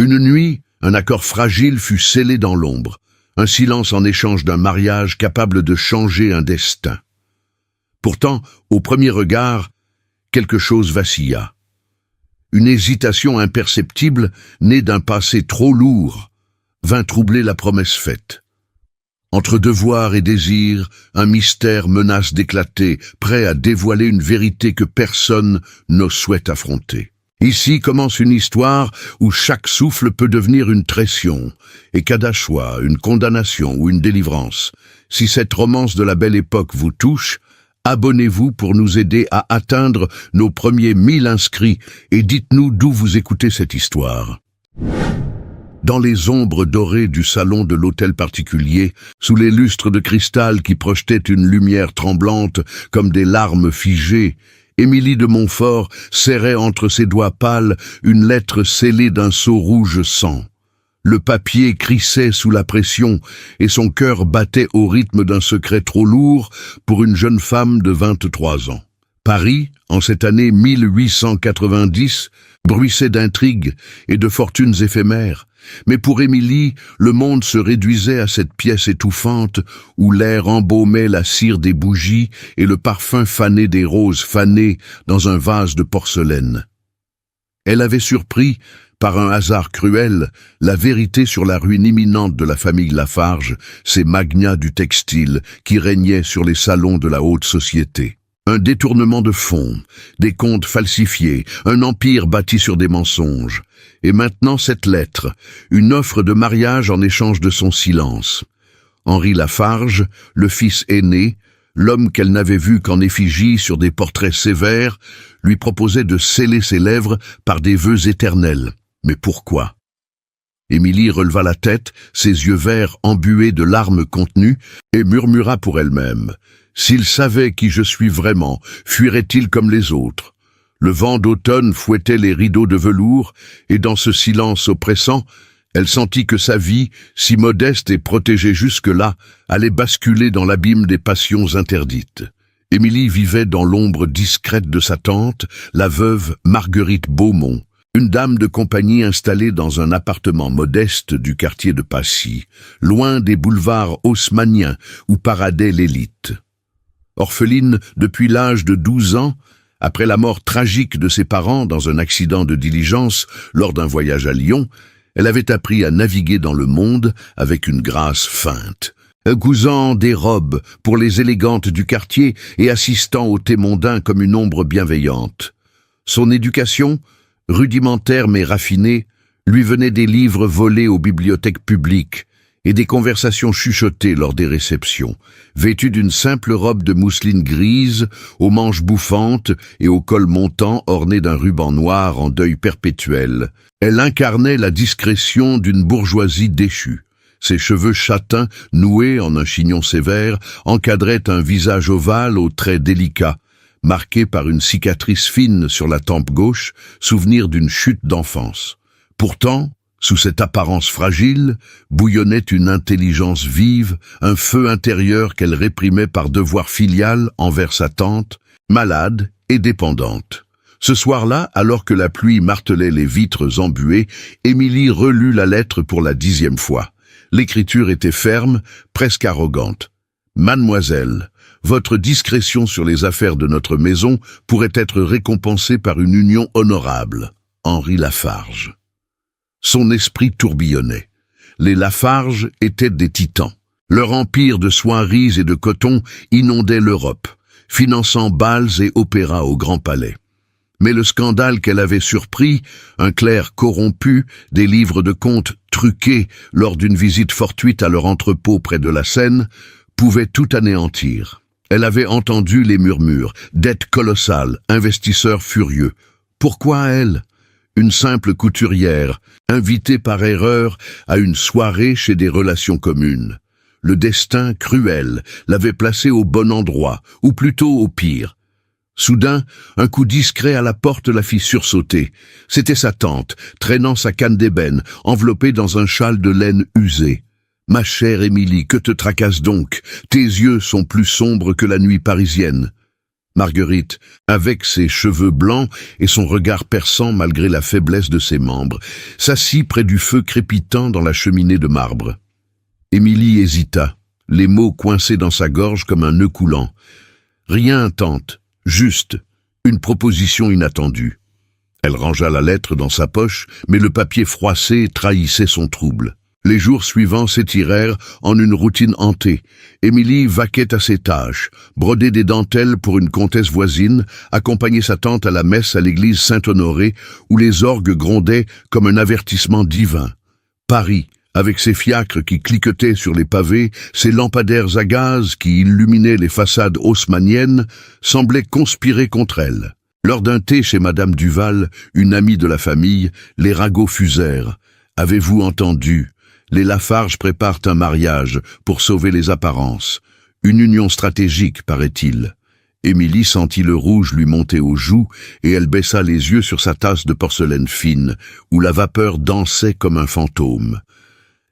Une nuit, un accord fragile fut scellé dans l'ombre, un silence en échange d'un mariage capable de changer un destin. Pourtant, au premier regard, quelque chose vacilla. Une hésitation imperceptible, née d'un passé trop lourd, vint troubler la promesse faite. Entre devoir et désir, un mystère menace d'éclater, prêt à dévoiler une vérité que personne ne souhaite affronter. Ici commence une histoire où chaque souffle peut devenir une trahison, et qu'à choix, une condamnation ou une délivrance. Si cette romance de la belle époque vous touche, abonnez-vous pour nous aider à atteindre nos premiers 1000 inscrits et dites-nous d'où vous écoutez cette histoire. Dans les ombres dorées du salon de l'hôtel particulier, sous les lustres de cristal qui projetaient une lumière tremblante comme des larmes figées, Émilie de Montfort serrait entre ses doigts pâles une lettre scellée d'un sceau rouge sang. Le papier crissait sous la pression et son cœur battait au rythme d'un secret trop lourd pour une jeune femme de 23 ans. Paris, en cette année 1890, bruissait d'intrigues et de fortunes éphémères. Mais pour Émilie, le monde se réduisait à cette pièce étouffante où l'air embaumait la cire des bougies et le parfum fané des roses fanées dans un vase de porcelaine. Elle avait surpris, par un hasard cruel, la vérité sur la ruine imminente de la famille Lafarge, ces magnats du textile qui régnaient sur les salons de la haute société. Un détournement de fonds, des comptes falsifiés, un empire bâti sur des mensonges. Et maintenant cette lettre, une offre de mariage en échange de son silence. Henri Lafarge, le fils aîné, l'homme qu'elle n'avait vu qu'en effigie sur des portraits sévères, lui proposait de sceller ses lèvres par des vœux éternels. Mais pourquoi? Émilie releva la tête, ses yeux verts embués de larmes contenues, et murmura pour elle-même. S'il savait qui je suis vraiment, fuirait-il comme les autres? Le vent d'automne fouettait les rideaux de velours, et dans ce silence oppressant, elle sentit que sa vie, si modeste et protégée jusque-là, allait basculer dans l'abîme des passions interdites. Émilie vivait dans l'ombre discrète de sa tante, la veuve Marguerite Beaumont, une dame de compagnie installée dans un appartement modeste du quartier de Passy, loin des boulevards haussmanniens où paradait l'élite. Orpheline depuis l'âge de 12 ans, après la mort tragique de ses parents dans un accident de diligence lors d'un voyage à Lyon, elle avait appris à naviguer dans le monde avec une grâce feinte, cousant des robes pour les élégantes du quartier et assistant au thé mondain comme une ombre bienveillante. Son éducation, rudimentaire mais raffinée, lui venait des livres volés aux bibliothèques publiques et des conversations chuchotées lors des réceptions, vêtue d'une simple robe de mousseline grise, aux manches bouffantes et au col montant orné d'un ruban noir en deuil perpétuel. Elle incarnait la discrétion d'une bourgeoisie déchue. Ses cheveux châtains, noués en un chignon sévère, encadraient un visage ovale aux traits délicats, marqué par une cicatrice fine sur la tempe gauche, souvenir d'une chute d'enfance. Pourtant, sous cette apparence fragile, bouillonnait une intelligence vive, un feu intérieur qu'elle réprimait par devoir filial envers sa tante, malade et dépendante. Ce soir-là, alors que la pluie martelait les vitres embuées, Émilie relut la lettre pour la 10e fois. L'écriture était ferme, presque arrogante. « Mademoiselle, votre discrétion sur les affaires de notre maison pourrait être récompensée par une union honorable. Henri Lafarge. » Son esprit tourbillonnait. Les Lafarge étaient des titans. Leur empire de soieries et de coton inondait l'Europe, finançant bals et opéras au Grand Palais. Mais le scandale qu'elle avait surpris, un clerc corrompu, des livres de comptes truqués lors d'une visite fortuite à leur entrepôt près de la Seine, pouvait tout anéantir. Elle avait entendu les murmures, dettes colossales, investisseurs furieux. Pourquoi elle? Une simple couturière, invitée par erreur à une soirée chez des relations communes. Le destin cruel l'avait placée au bon endroit, ou plutôt au pire. Soudain, un coup discret à la porte la fit sursauter. C'était sa tante, traînant sa canne d'ébène, enveloppée dans un châle de laine usé. « Ma chère Émilie, que te tracasse donc? Tes yeux sont plus sombres que la nuit parisienne. » Marguerite, avec ses cheveux blancs et son regard perçant malgré la faiblesse de ses membres, s'assit près du feu crépitant dans la cheminée de marbre. Émilie hésita, les mots coincés dans sa gorge comme un nœud coulant. Rien, tante, juste, une proposition inattendue. Elle rangea la lettre dans sa poche, mais le papier froissé trahissait son trouble. Les jours suivants s'étirèrent en une routine hantée. Émilie vaquait à ses tâches, brodait des dentelles pour une comtesse voisine, accompagnait sa tante à la messe à l'église Saint-Honoré, où les orgues grondaient comme un avertissement divin. Paris, avec ses fiacres qui cliquetaient sur les pavés, ses lampadaires à gaz qui illuminaient les façades haussmanniennes, semblait conspirer contre elle. Lors d'un thé chez Madame Duval, une amie de la famille, les ragots fusèrent. « Avez-vous entendu ? Les Lafarge préparent un mariage pour sauver les apparences. Une union stratégique, paraît-il. » Émilie sentit le rouge lui monter aux joues et elle baissa les yeux sur sa tasse de porcelaine fine, où la vapeur dansait comme un fantôme.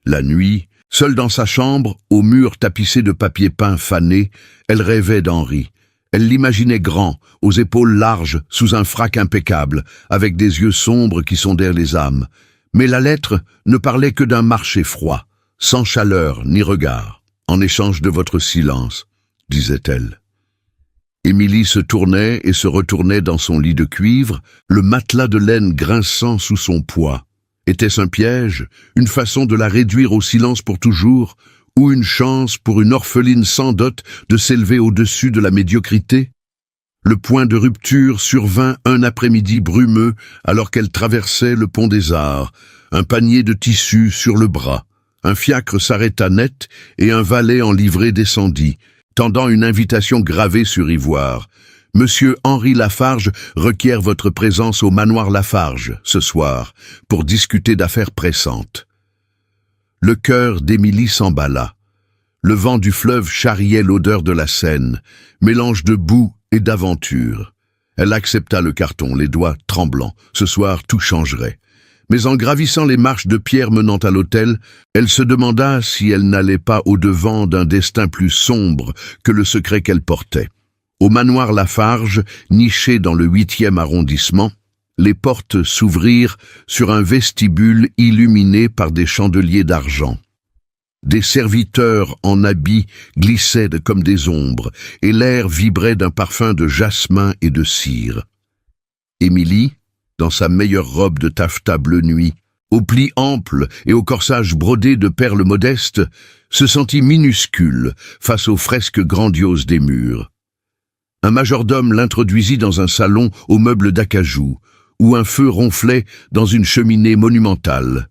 La nuit, seule dans sa chambre, aux murs tapissés de papier peint fané, elle rêvait d'Henri. Elle l'imaginait grand, aux épaules larges, sous un frac impeccable, avec des yeux sombres qui sondèrent les âmes. Mais la lettre ne parlait que d'un marché froid, sans chaleur ni regard. « En échange de votre silence », disait-elle. Émilie se tournait et se retournait dans son lit de cuivre, le matelas de laine grinçant sous son poids. Était-ce un piège, une façon de la réduire au silence pour toujours, ou une chance pour une orpheline sans dot de s'élever au-dessus de la médiocrité? Le point de rupture survint un après-midi brumeux alors qu'elle traversait le pont des Arts, un panier de tissus sur le bras. Un fiacre s'arrêta net et un valet en livrée descendit, tendant une invitation gravée sur ivoire. « Monsieur Henri Lafarge requiert votre présence au manoir Lafarge ce soir pour discuter d'affaires pressantes. » Le cœur d'Émilie s'emballa. Le vent du fleuve charriait l'odeur de la Seine, mélange de boue et d'aventure. Elle accepta le carton, les doigts tremblants. Ce soir, tout changerait. Mais en gravissant les marches de pierre menant à l'hôtel, elle se demanda si elle n'allait pas au-devant d'un destin plus sombre que le secret qu'elle portait. Au manoir Lafarge, niché dans le 8e arrondissement, les portes s'ouvrirent sur un vestibule illuminé par des chandeliers d'argent. Des serviteurs en habits glissaient comme des ombres, et l'air vibrait d'un parfum de jasmin et de cire. Émilie, dans sa meilleure robe de taffetas bleu nuit, aux plis amples et au corsage brodé de perles modestes, se sentit minuscule face aux fresques grandioses des murs. Un majordome l'introduisit dans un salon aux meubles d'acajou, où un feu ronflait dans une cheminée monumentale.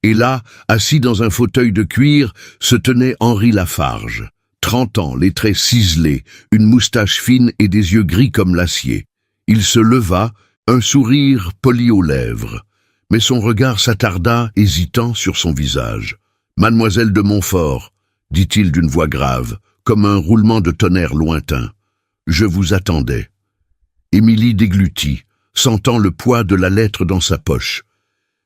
Et là, assis dans un fauteuil de cuir, se tenait Henri Lafarge. 30 ans, les traits ciselés, une moustache fine et des yeux gris comme l'acier. Il se leva, un sourire poli aux lèvres. Mais son regard s'attarda, hésitant, sur son visage. « Mademoiselle de Montfort », dit-il d'une voix grave, comme un roulement de tonnerre lointain. « Je vous attendais. » Émilie déglutit, sentant le poids de la lettre dans sa poche.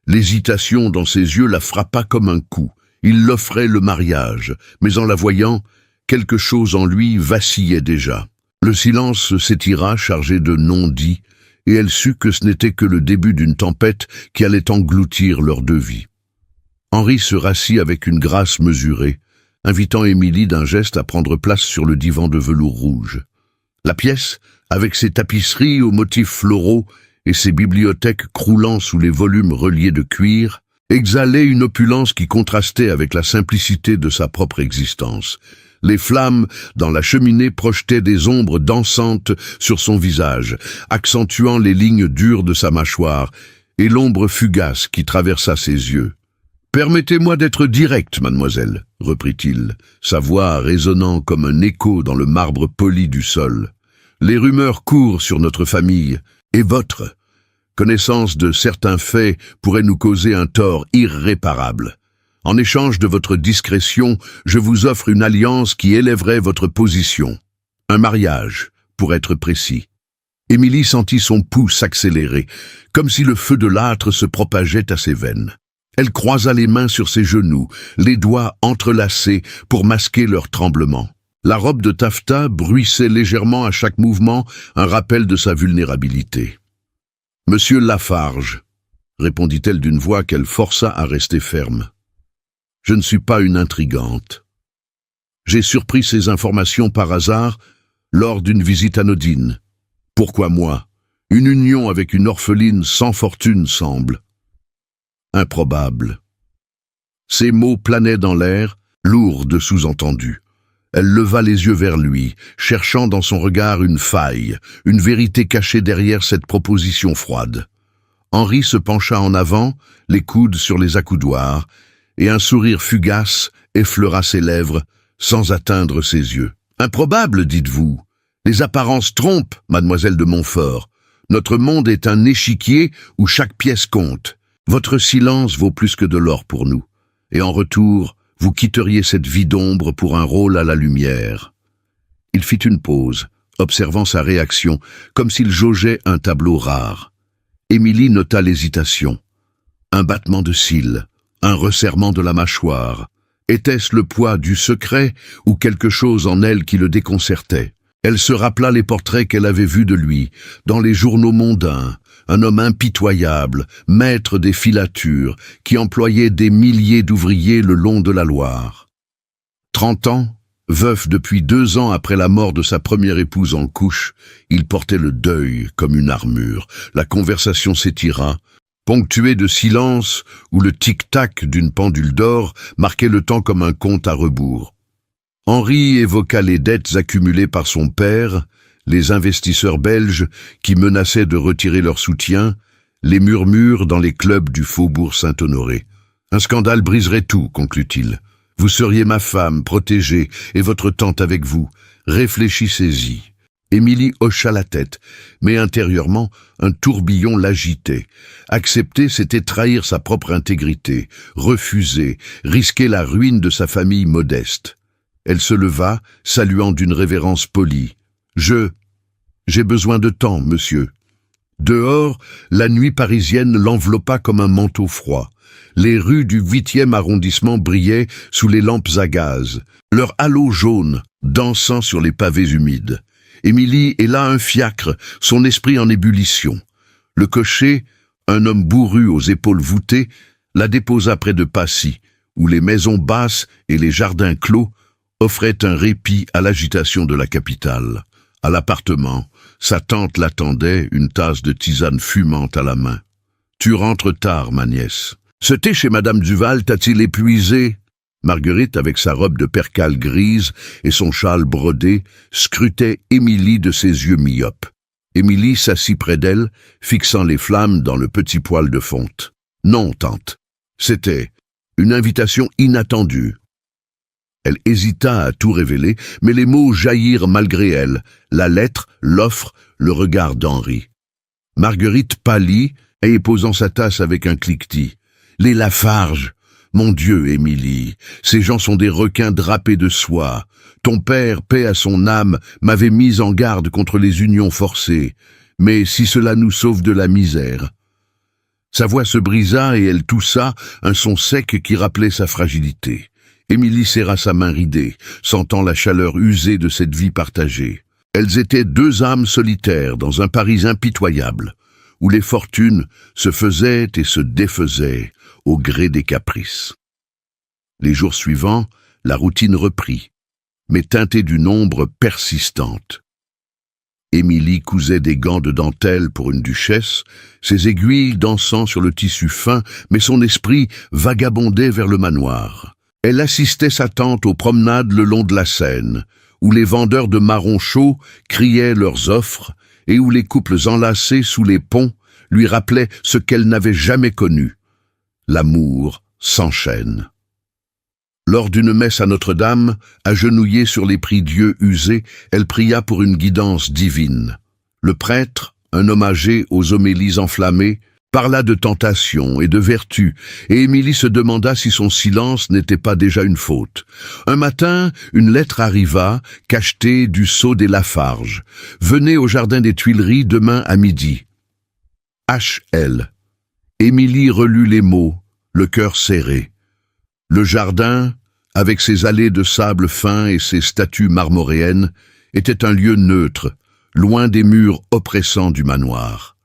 L'hésitation dans ses yeux la frappa comme un coup. Il l'offrait le mariage, mais en la voyant, quelque chose en lui vacillait déjà. Le silence s'étira, chargé de non-dits, et elle sut que ce n'était que le début d'une tempête qui allait engloutir leurs deux vies. Henri se rassit avec une grâce mesurée, invitant Émilie d'un geste à prendre place sur le divan de velours rouge. La pièce, avec ses tapisseries aux motifs floraux et ses bibliothèques croulant sous les volumes reliés de cuir, exhalait une opulence qui contrastait avec la simplicité de sa propre existence. Les flammes dans la cheminée projetaient des ombres dansantes sur son visage, accentuant les lignes dures de sa mâchoire et l'ombre fugace qui traversa ses yeux. « Permettez-moi d'être direct, mademoiselle, » reprit-il, sa voix résonnant comme un écho dans le marbre poli du sol. « Les rumeurs courent sur notre famille, et votre connaissance de certains faits pourrait nous causer un tort irréparable. En échange de votre discrétion, je vous offre une alliance qui élèverait votre position. Un mariage, pour être précis. » Émilie sentit son pouls s'accélérer, comme si le feu de l'âtre se propageait à ses veines. Elle croisa les mains sur ses genoux, les doigts entrelacés pour masquer leur tremblement. La robe de taffetas bruissait légèrement à chaque mouvement, un rappel de sa vulnérabilité. « Monsieur Lafarge », répondit-elle d'une voix qu'elle força à rester ferme. « Je ne suis pas une intrigante. J'ai surpris ces informations par hasard lors d'une visite anodine. Pourquoi moi? Une union avec une orpheline sans fortune semble improbable. » Ces mots planaient dans l'air, lourds de sous-entendus. Elle leva les yeux vers lui, cherchant dans son regard une faille, une vérité cachée derrière cette proposition froide. Henri se pencha en avant, les coudes sur les accoudoirs, et un sourire fugace effleura ses lèvres sans atteindre ses yeux. « Improbable, dites-vous? Les apparences trompent, mademoiselle de Montfort. Notre monde est un échiquier où chaque pièce compte. Votre silence vaut plus que de l'or pour nous. Et en retour, vous quitteriez cette vie d'ombre pour un rôle à la lumière. » Il fit une pause, observant sa réaction, comme s'il jaugeait un tableau rare. Émilie nota l'hésitation. Un battement de cils, un resserrement de la mâchoire. Était-ce le poids du secret ou quelque chose en elle qui le déconcertait? Elle se rappela les portraits qu'elle avait vus de lui, dans les journaux mondains, un homme impitoyable, maître des filatures, qui employait des milliers d'ouvriers le long de la Loire. 30 ans, veuf depuis 2 ans après la mort de sa première épouse en couche, il portait le deuil comme une armure. La conversation s'étira, ponctuée de silence où le tic-tac d'une pendule d'or marquait le temps comme un compte à rebours. Henri évoqua les dettes accumulées par son père, les investisseurs belges qui menaçaient de retirer leur soutien, les murmures dans les clubs du faubourg Saint-Honoré. « Un scandale briserait tout, conclut-il. Vous seriez ma femme, protégée, et votre tante avec vous. Réfléchissez-y. » Émilie hocha la tête, mais intérieurement, un tourbillon l'agitait. Accepter, c'était trahir sa propre intégrité, refuser, risquer la ruine de sa famille modeste. Elle se leva, saluant d'une révérence polie. « J'ai besoin de temps, monsieur. » Dehors, la nuit parisienne l'enveloppa comme un manteau froid. Les rues du 8e arrondissement brillaient sous les lampes à gaz, leur halo jaune dansant sur les pavés humides. Émilie héla un fiacre, son esprit en ébullition. Le cocher, un homme bourru aux épaules voûtées, la déposa près de Passy, où les maisons basses et les jardins clos offrait un répit à l'agitation de la capitale. À l'appartement, sa tante l'attendait, une tasse de tisane fumante à la main. « Tu rentres tard, ma nièce. Ce thé chez Madame Duval t'a-t-il épuisé ?» Marguerite, avec sa robe de percale grise et son châle brodé, scrutait Émilie de ses yeux myopes. Émilie s'assit près d'elle, fixant les flammes dans le petit poêle de fonte. « Non, tante. C'était une invitation inattendue. » Elle hésita à tout révéler, mais les mots jaillirent malgré elle, la lettre, l'offre, le regard d'Henri. Marguerite pâlit, et posant sa tasse avec un cliquetis. « Les Lafarge! Mon Dieu, Émilie, ces gens sont des requins drapés de soie. Ton père, paix à son âme, m'avait mise en garde contre les unions forcées. Mais si cela nous sauve de la misère... » Sa voix se brisa et elle toussa, un son sec qui rappelait sa fragilité. Émilie serra sa main ridée, sentant la chaleur usée de cette vie partagée. Elles étaient 2 âmes solitaires dans un Paris impitoyable, où les fortunes se faisaient et se défaisaient au gré des caprices. Les jours suivants, la routine reprit, mais teintée d'une ombre persistante. Émilie cousait des gants de dentelle pour une duchesse, ses aiguilles dansant sur le tissu fin, mais son esprit vagabondait vers le manoir. Elle assistait sa tante aux promenades le long de la Seine, où les vendeurs de marrons chauds criaient leurs offres et où les couples enlacés sous les ponts lui rappelaient ce qu'elle n'avait jamais connu. L'amour s'enchaîne. Lors d'une messe à Notre-Dame, agenouillée sur les prie-dieu usés, elle pria pour une guidance divine. Le prêtre, un homme âgé aux homélies enflammées, parla de tentation et de vertu, et Émilie se demanda si son silence n'était pas déjà une faute. Un matin, une lettre arriva, cachetée du sceau des Lafarge. « Venez au jardin des Tuileries demain à midi. » H.L. Émilie relut les mots, le cœur serré. Le jardin, avec ses allées de sable fin et ses statues marmoréennes, était un lieu neutre, loin des murs oppressants du manoir.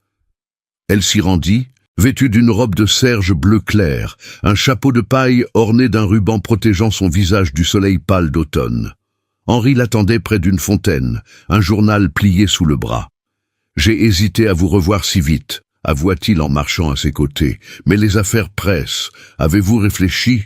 Elle s'y rendit, vêtue d'une robe de serge bleu clair, un chapeau de paille orné d'un ruban protégeant son visage du soleil pâle d'automne. Henri l'attendait près d'une fontaine, un journal plié sous le bras. « J'ai hésité à vous revoir si vite », avoua-t-il en marchant à ses côtés. « Mais les affaires pressent. Avez-vous réfléchi ?»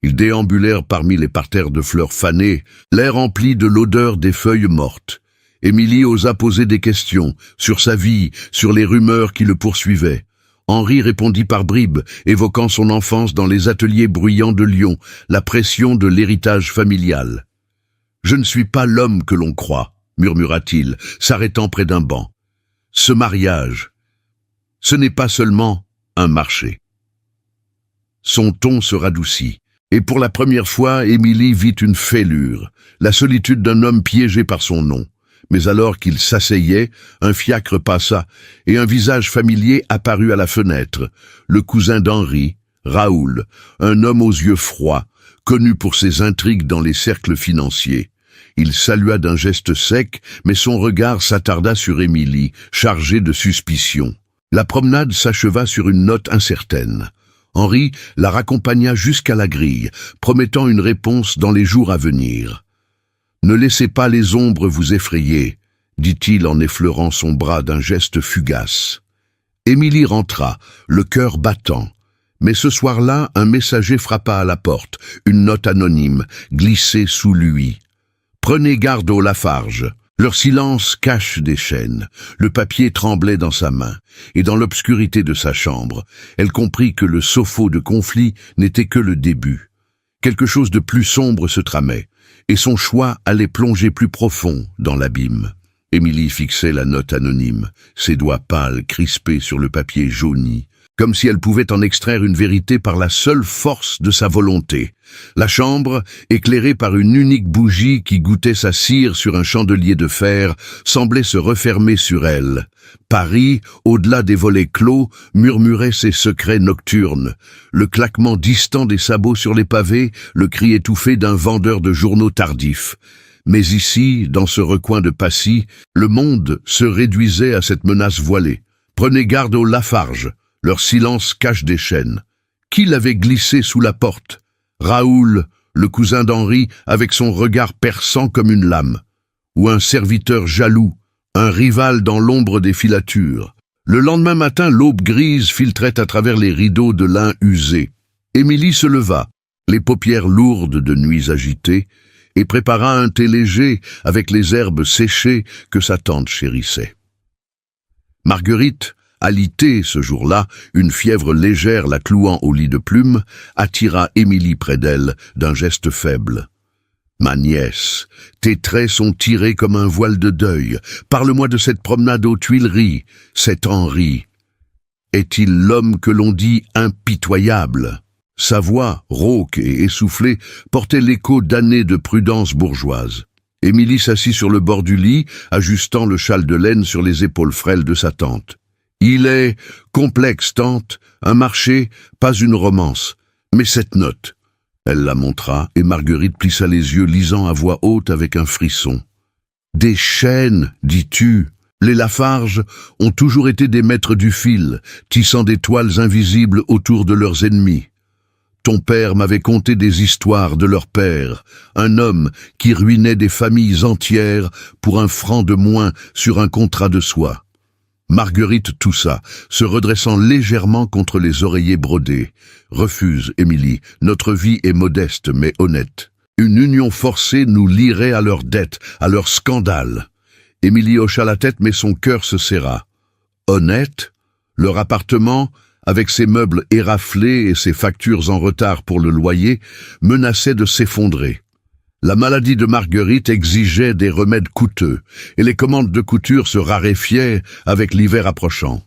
Ils déambulèrent parmi les parterres de fleurs fanées, l'air empli de l'odeur des feuilles mortes. Émilie osa poser des questions sur sa vie, sur les rumeurs qui le poursuivaient. Henri répondit par bribes, évoquant son enfance dans les ateliers bruyants de Lyon, la pression de l'héritage familial. « Je ne suis pas l'homme que l'on croit, » murmura-t-il, s'arrêtant près d'un banc. « Ce mariage, ce n'est pas seulement un marché. » Son ton se radoucit, et pour la première fois, Émilie vit une fêlure, la solitude d'un homme piégé par son nom. Mais alors qu'il s'asseyait, un fiacre passa, et un visage familier apparut à la fenêtre, le cousin d'Henri, Raoul, un homme aux yeux froids, connu pour ses intrigues dans les cercles financiers. Il salua d'un geste sec, mais son regard s'attarda sur Émilie, chargée de suspicion. La promenade s'acheva sur une note incertaine. Henri la raccompagna jusqu'à la grille, promettant une réponse dans les jours à venir. « Ne laissez pas les ombres vous effrayer », dit-il en effleurant son bras d'un geste fugace. Émilie rentra, le cœur battant. Mais ce soir-là, un messager frappa à la porte, une note anonyme, glissée sous lui. « Prenez garde aux Lafarge. Leur silence cache des chaînes. » Le papier tremblait dans sa main, et dans l'obscurité de sa chambre, elle comprit que le sophos de conflit n'était que le début. Quelque chose de plus sombre se tramait, et son choix allait plonger plus profond dans l'abîme. Émilie fixait la note anonyme, ses doigts pâles crispés sur le papier jauni, comme si elle pouvait en extraire une vérité par la seule force de sa volonté. La chambre, éclairée par une unique bougie qui goûtait sa cire sur un chandelier de fer, semblait se refermer sur elle. Paris, au-delà des volets clos, murmurait ses secrets nocturnes. Le claquement distant des sabots sur les pavés, le cri étouffé d'un vendeur de journaux tardifs. Mais ici, dans ce recoin de Passy, le monde se réduisait à cette menace voilée. Prenez garde aux Lafarge. Leur silence cache des chaînes. Qui l'avait glissé sous la porte? Raoul, le cousin d'Henri, avec son regard perçant comme une lame. Ou un serviteur jaloux, un rival dans l'ombre des filatures. Le lendemain matin, l'aube grise filtrait à travers les rideaux de lin usé. Émilie se leva, les paupières lourdes de nuits agitées, et prépara un thé léger avec les herbes séchées que sa tante chérissait. Marguerite, alitée ce jour-là, une fièvre légère la clouant au lit de plumes, attira Émilie près d'elle d'un geste faible. « Ma nièce, tes traits sont tirés comme un voile de deuil. Parle-moi de cette promenade aux Tuileries, cet Henri. Est-il l'homme que l'on dit impitoyable ?» Sa voix, rauque et essoufflée, portait l'écho d'années de prudence bourgeoise. Émilie s'assit sur le bord du lit, ajustant le châle de laine sur les épaules frêles de sa tante. « Il est complexe, tante, un marché, pas une romance. Mais cette note… » Elle la montra, et Marguerite plissa les yeux, lisant à voix haute avec un frisson. « Des chaînes, dis-tu ? Les Lafarge ont toujours été des maîtres du fil, tissant des toiles invisibles autour de leurs ennemis. Ton père m'avait conté des histoires de leur père, un homme qui ruinait des familles entières pour un franc de moins sur un contrat de soie. » Marguerite toussa, se redressant légèrement contre les oreillers brodés. « Refuse, Émilie, notre vie est modeste mais honnête. Une union forcée nous lierait à leurs dettes, à leurs scandales. » Émilie hocha la tête mais son cœur se serra. Honnête? Leur appartement, avec ses meubles éraflés et ses factures en retard pour le loyer, menaçait de s'effondrer. La maladie de Marguerite exigeait des remèdes coûteux, et les commandes de couture se raréfiaient avec l'hiver approchant.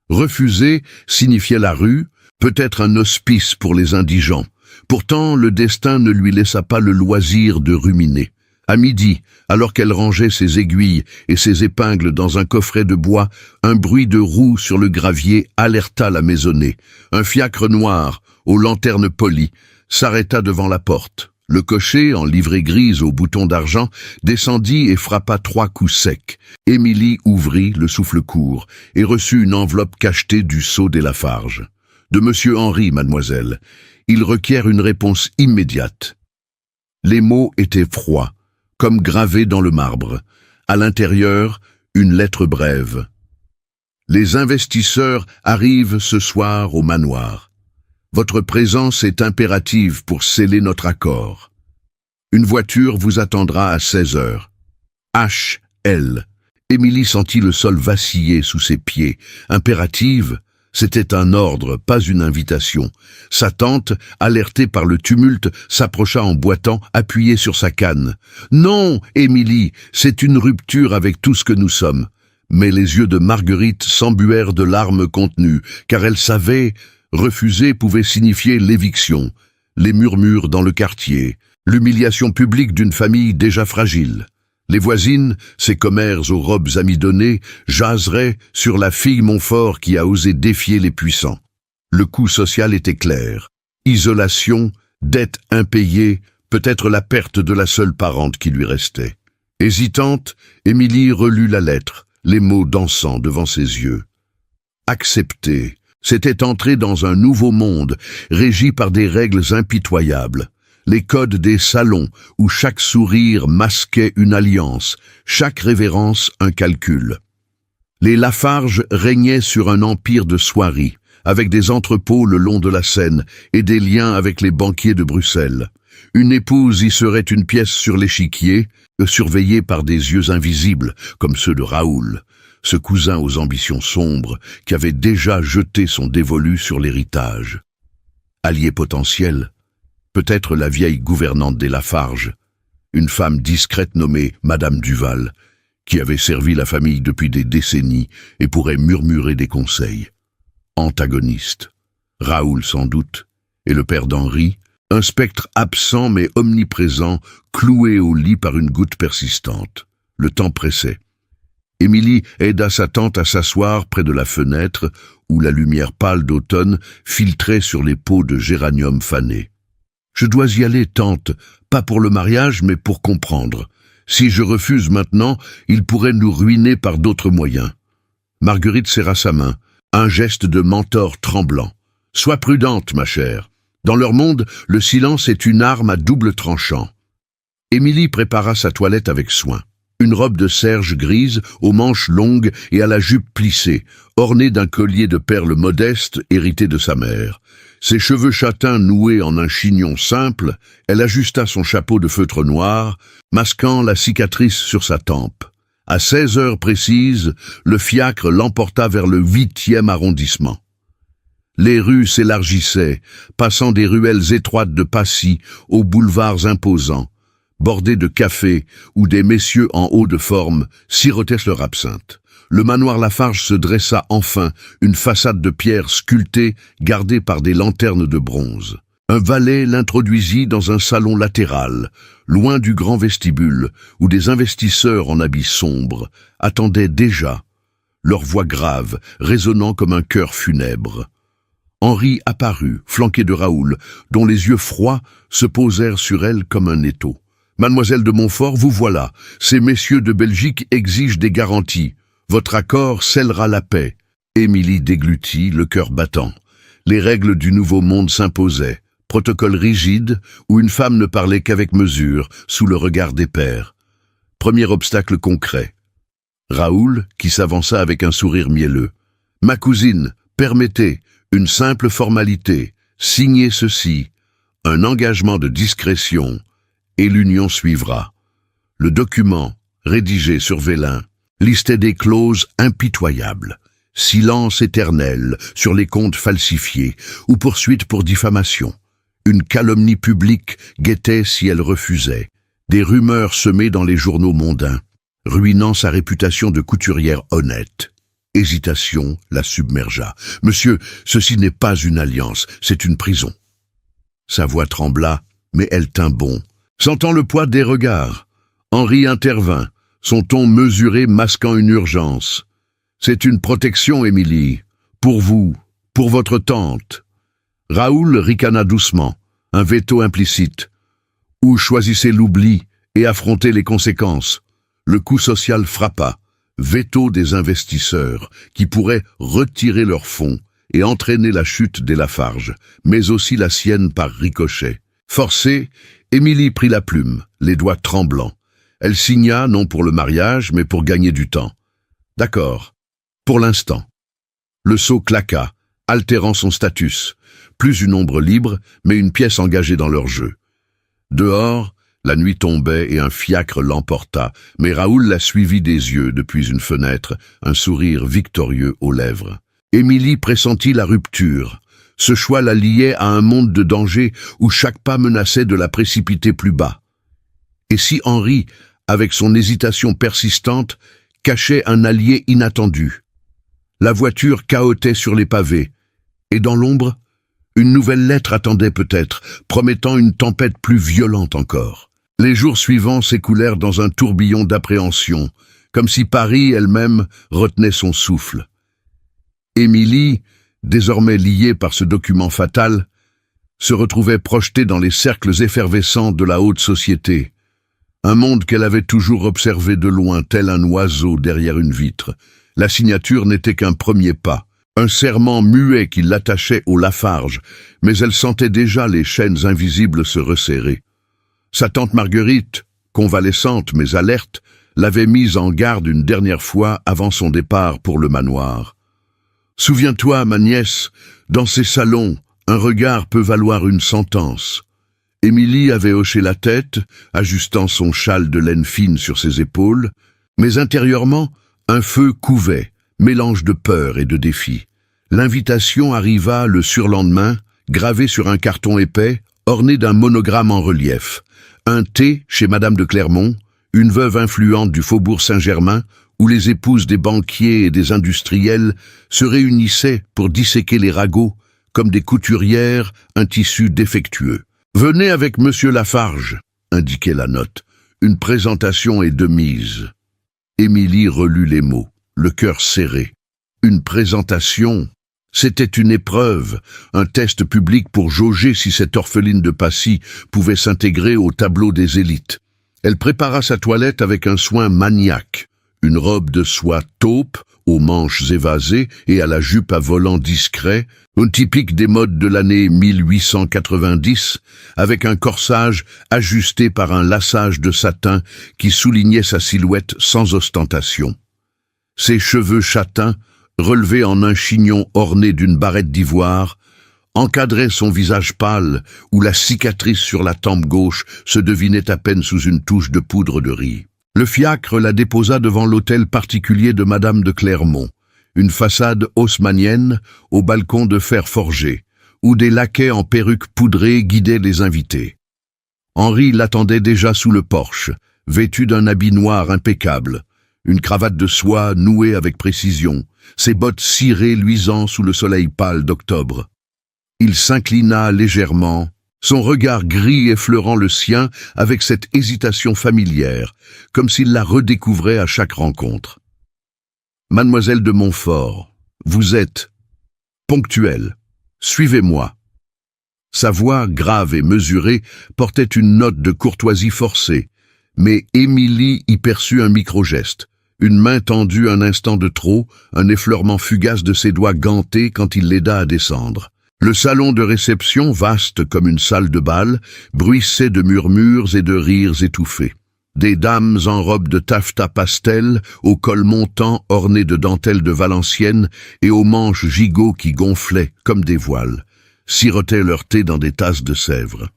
Refuser signifiait la rue, peut-être un hospice pour les indigents. Pourtant, le destin ne lui laissa pas le loisir de ruminer. À midi, alors qu'elle rangeait ses aiguilles et ses épingles dans un coffret de bois, un bruit de roues sur le gravier alerta la maisonnée. Un fiacre noir, aux lanternes polies, s'arrêta devant la porte. Le cocher, en livrée grise au bouton d'argent, descendit et frappa 3 coups secs. Émilie ouvrit, le souffle court, et reçut une enveloppe cachetée du sceau des Lafarge. De Monsieur Henri, mademoiselle. Il requiert une réponse immédiate. Les mots étaient froids, comme gravés dans le marbre. À l'intérieur, une lettre brève. Les investisseurs arrivent ce soir au manoir. Votre présence est impérative pour sceller notre accord. Une voiture vous attendra à 16 heures. H.L. Émilie sentit le sol vaciller sous ses pieds. Impérative, c'était un ordre, pas une invitation. Sa tante, alertée par le tumulte, s'approcha en boitant, appuyée sur sa canne. « Non, Émilie, c'est une rupture avec tout ce que nous sommes. » Mais les yeux de Marguerite s'embuèrent de larmes contenues, car elle savait, refuser pouvait signifier l'éviction, les murmures dans le quartier, l'humiliation publique d'une famille déjà fragile. Les voisines, ces commères aux robes amidonnées, jaseraient sur la fille Montfort qui a osé défier les puissants. Le coup social était clair. Isolation, dette impayée, peut-être la perte de la seule parente qui lui restait. Hésitante, Émilie relut la lettre, les mots dansant devant ses yeux. Accepter, c'était entrer dans un nouveau monde, régi par des règles impitoyables. Les codes des salons, où chaque sourire masquait une alliance, chaque révérence un calcul. Les Lafarge régnaient sur un empire de soieries, avec des entrepôts le long de la Seine et des liens avec les banquiers de Bruxelles. Une épouse y serait une pièce sur l'échiquier, surveillée par des yeux invisibles, comme ceux de Raoul, ce cousin aux ambitions sombres qui avait déjà jeté son dévolu sur l'héritage. Allié potentiel, peut-être la vieille gouvernante des Lafarge, une femme discrète nommée Madame Duval, qui avait servi la famille depuis des décennies et pourrait murmurer des conseils. Antagoniste, Raoul sans doute, et le père d'Henri, un spectre absent mais omniprésent, cloué au lit par une goutte persistante. Le temps pressait. Émilie aida sa tante à s'asseoir près de la fenêtre où la lumière pâle d'automne filtrait sur les pots de géranium fanés. « Je dois y aller, tante, pas pour le mariage, mais pour comprendre. Si je refuse maintenant, il pourrait nous ruiner par d'autres moyens. » Marguerite serra sa main, un geste de mentor tremblant. « Sois prudente, ma chère. Dans leur monde, le silence est une arme à double tranchant. » Émilie prépara sa toilette avec soin. Une robe de serge grise, aux manches longues et à la jupe plissée, ornée d'un collier de perles modestes hérité de sa mère. Ses cheveux châtains noués en un chignon simple, elle ajusta son chapeau de feutre noir, masquant la cicatrice sur sa tempe. À 16 heures précises, le fiacre l'emporta vers le 8e arrondissement. Les rues s'élargissaient, passant des ruelles étroites de Passy aux boulevards imposants, bordés de cafés où des messieurs en haut de forme sirotaient leur absinthe. Le manoir Lafarge se dressa enfin, une façade de pierre sculptée gardée par des lanternes de bronze. Un valet l'introduisit dans un salon latéral, loin du grand vestibule, où des investisseurs en habits sombres attendaient déjà, leur voix grave, résonnant comme un chœur funèbre. Henri apparut, flanqué de Raoul, dont les yeux froids se posèrent sur elle comme un étau. « Mademoiselle de Montfort, vous voilà. Ces messieurs de Belgique exigent des garanties. Votre accord scellera la paix. » Émilie déglutit, le cœur battant. Les règles du nouveau monde s'imposaient. Protocole rigide, où une femme ne parlait qu'avec mesure, sous le regard des pairs. Premier obstacle concret. Raoul, qui s'avança avec un sourire mielleux. « Ma cousine, permettez, une simple formalité. Signez ceci. Un engagement de discrétion. Et l'union suivra. » Le document, rédigé sur vélin, listait des clauses impitoyables. Silence éternel sur les comptes falsifiés ou poursuite pour diffamation. Une calomnie publique guettait si elle refusait. Des rumeurs semées dans les journaux mondains, ruinant sa réputation de couturière honnête. Hésitation la submergea. « Monsieur, ceci n'est pas une alliance, c'est une prison. » Sa voix trembla, mais elle tint bon. Sentant le poids des regards, Henri intervint, son ton mesuré masquant une urgence. « C'est une protection, Émilie. Pour vous, pour votre tante. » Raoul ricana doucement, un veto implicite. « ou choisissez l'oubli et affrontez les conséquences. Le coup social frappa, veto des investisseurs qui pourraient retirer leurs fonds et entraîner la chute des Lafarge, mais aussi la sienne par ricochet. Forcée, Émilie prit la plume, les doigts tremblants. Elle signa non pour le mariage, mais pour gagner du temps. D'accord, pour l'instant. Le sceau claqua, altérant son statut. Plus une ombre libre, mais une pièce engagée dans leur jeu. Dehors, la nuit tombait et un fiacre l'emporta, mais Raoul la suivit des yeux depuis une fenêtre, un sourire victorieux aux lèvres. Émilie pressentit la rupture. Ce choix la liait à un monde de danger où chaque pas menaçait de la précipiter plus bas. Et si Henri, avec son hésitation persistante, cachait un allié inattendu? La voiture cahotait sur les pavés, et dans l'ombre, une nouvelle lettre attendait peut-être, promettant une tempête plus violente encore. Les jours suivants s'écoulèrent dans un tourbillon d'appréhension, comme si Paris elle-même retenait son souffle. Émilie, désormais liée par ce document fatal, se retrouvait projetée dans les cercles effervescents de la haute société, un monde qu'elle avait toujours observé de loin, tel un oiseau derrière une vitre. La signature n'était qu'un premier pas, un serment muet qui l'attachait au Lafarge, mais elle sentait déjà les chaînes invisibles se resserrer. Sa tante Marguerite, convalescente mais alerte, l'avait mise en garde une dernière fois avant son départ pour le manoir. « Souviens-toi, ma nièce, dans ces salons, un regard peut valoir une sentence. » Émilie avait hoché la tête, ajustant son châle de laine fine sur ses épaules, mais intérieurement, un feu couvait, mélange de peur et de défi. L'invitation arriva le surlendemain, gravée sur un carton épais, orné d'un monogramme en relief. Un thé chez Madame de Clermont, une veuve influente du faubourg Saint-Germain, où les épouses des banquiers et des industriels se réunissaient pour disséquer les ragots, comme des couturières, un tissu défectueux. « Venez avec Monsieur Lafarge », indiquait la note. « Une présentation est de mise. » Émilie relut les mots, le cœur serré. Une présentation, c'était une épreuve, un test public pour jauger si cette orpheline de Passy pouvait s'intégrer au tableau des élites. Elle prépara sa toilette avec un soin maniaque. Une robe de soie taupe, aux manches évasées et à la jupe à volant discret, typique des modes de l'année 1890, avec un corsage ajusté par un laçage de satin qui soulignait sa silhouette sans ostentation. Ses cheveux châtains, relevés en un chignon orné d'une barrette d'ivoire, encadraient son visage pâle où la cicatrice sur la tempe gauche se devinait à peine sous une touche de poudre de riz. Le fiacre la déposa devant l'hôtel particulier de Madame de Clermont, une façade haussmannienne au balcon de fer forgé, où des laquais en perruque poudrée guidaient les invités. Henri l'attendait déjà sous le porche, vêtu d'un habit noir impeccable, une cravate de soie nouée avec précision, ses bottes cirées luisant sous le soleil pâle d'octobre. Il s'inclina légèrement, son regard gris effleurant le sien avec cette hésitation familière, comme s'il la redécouvrait à chaque rencontre. « Mademoiselle de Montfort, vous êtes ponctuelle. Suivez-moi. » Sa voix, grave et mesurée, portait une note de courtoisie forcée, mais Émilie y perçut un micro-geste, une main tendue un instant de trop, un effleurement fugace de ses doigts gantés quand il l'aida à descendre. Le salon de réception, vaste comme une salle de bal, bruissait de murmures et de rires étouffés. Des dames en robe de taffetas pastel, au col montant orné de dentelles de Valenciennes et aux manches gigots qui gonflaient comme des voiles, sirotaient leur thé dans des tasses de sèvres.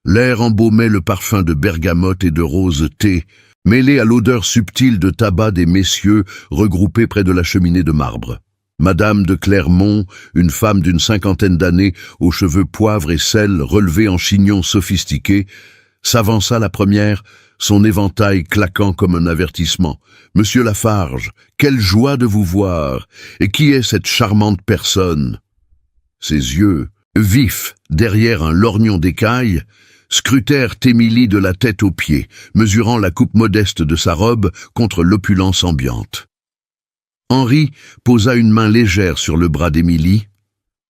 L'air embaumait le parfum de bergamote et de rose thé, mêlé à l'odeur subtile de tabac des messieurs regroupés près de la cheminée de marbre. Madame de Clermont, une femme d'une cinquantaine d'années, aux cheveux poivre et sel relevés en chignon sophistiqué, s'avança la première, son éventail claquant comme un avertissement. « Monsieur Lafarge, quelle joie de vous voir! Et qui est cette charmante personne ?» Ses yeux, vifs derrière un lorgnon d'écaille, scrutèrent Émilie de la tête aux pieds, mesurant la coupe modeste de sa robe contre l'opulence ambiante. Henri posa une main légère sur le bras d'Émilie,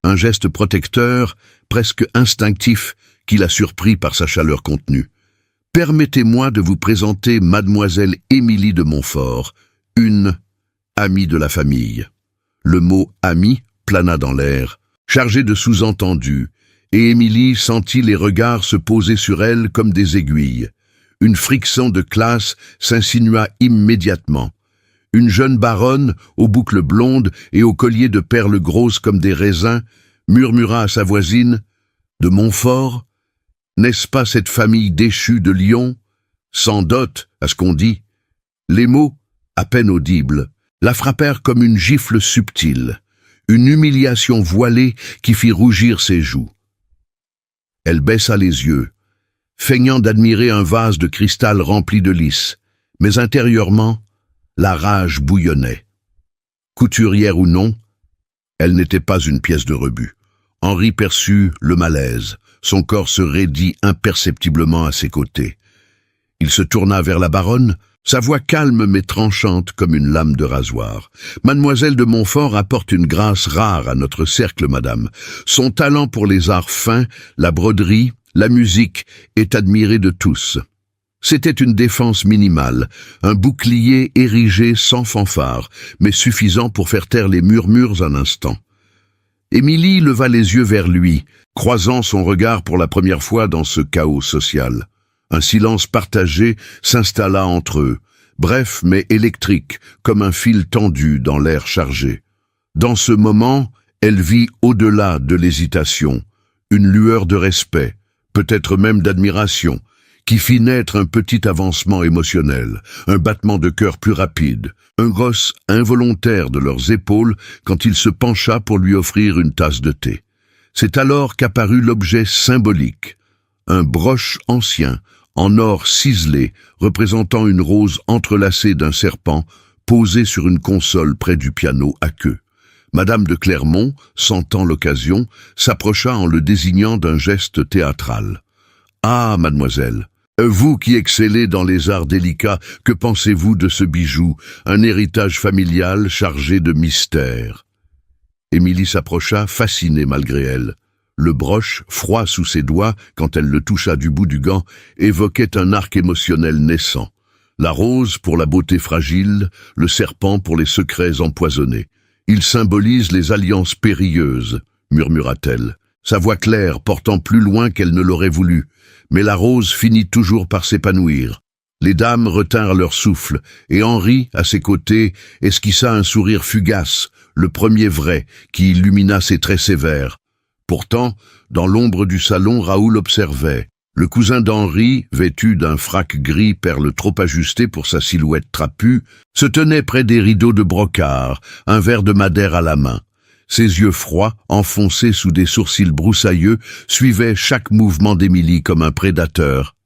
un geste protecteur, presque instinctif, qui la surprit par sa chaleur contenue. Permettez-moi de vous présenter Mademoiselle Émilie de Montfort, une amie de la famille. Le mot « amie » plana dans l'air, chargé de sous-entendus, et Émilie sentit les regards se poser sur elle comme des aiguilles. Une friction de classe s'insinua immédiatement. Une jeune baronne, aux boucles blondes et au collier de perles grosses comme des raisins, murmura à sa voisine « De Montfort ? N'est-ce pas cette famille déchue de Lyon, sans dot, à ce qu'on dit ?» Les mots, à peine audibles, la frappèrent comme une gifle subtile, une humiliation voilée qui fit rougir ses joues. Elle baissa les yeux, feignant d'admirer un vase de cristal rempli de lys, mais intérieurement, la rage bouillonnait. Couturière ou non, elle n'était pas une pièce de rebut. Henri perçut le malaise. Son corps se raidit imperceptiblement à ses côtés. Il se tourna vers la baronne, sa voix calme mais tranchante comme une lame de rasoir. « Mademoiselle de Montfort apporte une grâce rare à notre cercle, madame. Son talent pour les arts fins, la broderie, la musique est admiré de tous. » C'était une défense minimale, un bouclier érigé sans fanfare, mais suffisant pour faire taire les murmures un instant. Émilie leva les yeux vers lui, croisant son regard pour la première fois dans ce chaos social. Un silence partagé s'installa entre eux, bref mais électrique, comme un fil tendu dans l'air chargé. Dans ce moment, elle vit au-delà de l'hésitation, une lueur de respect, peut-être même d'admiration, qui fit naître un petit avancement émotionnel, un battement de cœur plus rapide, un gosse involontaire de leurs épaules quand il se pencha pour lui offrir une tasse de thé. C'est alors qu'apparut l'objet symbolique, un broche ancien, en or ciselé, représentant une rose entrelacée d'un serpent, posée sur une console près du piano à queue. Madame de Clermont, sentant l'occasion, s'approcha en le désignant d'un geste théâtral. « Ah, mademoiselle, vous qui excellez dans les arts délicats, que pensez-vous de ce bijou, un héritage familial chargé de mystère ?» Émilie s'approcha, fascinée malgré elle. Le broche, froid sous ses doigts, quand elle le toucha du bout du gant, évoquait un arc émotionnel naissant. La rose pour la beauté fragile, le serpent pour les secrets empoisonnés. Il symbolise les alliances périlleuses, murmura-t-elle, sa voix claire portant plus loin qu'elle ne l'aurait voulu. Mais la rose finit toujours par s'épanouir. Les dames retinrent leur souffle, et Henri, à ses côtés, esquissa un sourire fugace, le premier vrai, qui illumina ses traits sévères. Pourtant, dans l'ombre du salon, Raoul observait. Le cousin d'Henri, vêtu d'un frac gris perle trop ajusté pour sa silhouette trapue, se tenait près des rideaux de brocart, un verre de madère à la main. Ses yeux froids, enfoncés sous des sourcils broussailleux, suivaient chaque mouvement d'Émilie comme un prédateur.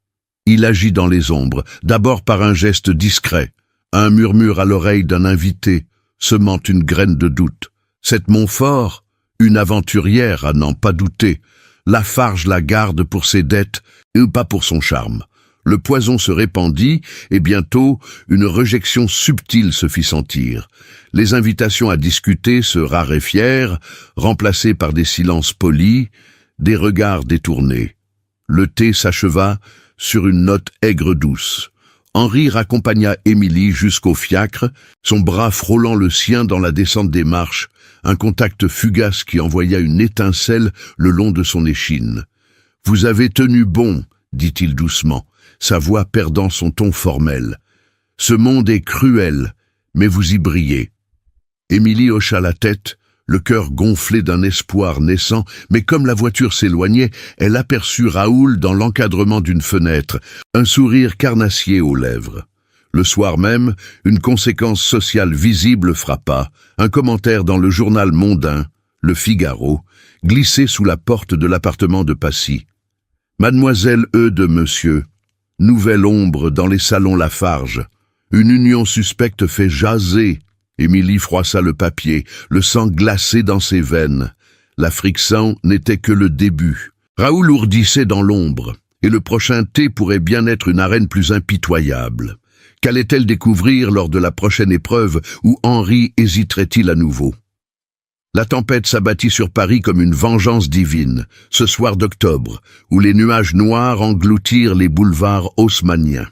Il agit dans les ombres, d'abord par un geste discret, un murmure à l'oreille d'un invité, semant une graine de doute. Cette Montfort, une aventurière à n'en pas douter, Lafarge la garde pour ses dettes et pas pour son charme. Le poison se répandit et bientôt une rejection subtile se fit sentir. Les invitations à discuter se raréfièrent, remplacées par des silences polis, des regards détournés. Le thé s'acheva sur une note aigre-douce. Henri raccompagna Émilie jusqu'au fiacre, son bras frôlant le sien dans la descente des marches, un contact fugace qui envoya une étincelle le long de son échine. « Vous avez tenu bon », dit-il doucement, sa voix perdant son ton formel. « Ce monde est cruel, mais vous y brillez. » Émilie hocha la tête, le cœur gonflé d'un espoir naissant, mais comme la voiture s'éloignait, elle aperçut Raoul dans l'encadrement d'une fenêtre, un sourire carnassier aux lèvres. Le soir même, une conséquence sociale visible frappa, un commentaire dans le journal mondain, Le Figaro, glissé sous la porte de l'appartement de Passy. Mademoiselle E de Monsieur, nouvelle ombre dans les salons Lafarge. Une union suspecte fait jaser. Émilie froissa le papier, le sang glacé dans ses veines. La friction n'était que le début. Raoul ourdissait dans l'ombre, et le prochain thé pourrait bien être une arène plus impitoyable. Qu'allait-elle découvrir lors de la prochaine épreuve où Henri hésiterait-il à nouveau? La tempête s'abattit sur Paris comme une vengeance divine, ce soir d'octobre, où les nuages noirs engloutirent les boulevards haussmanniens.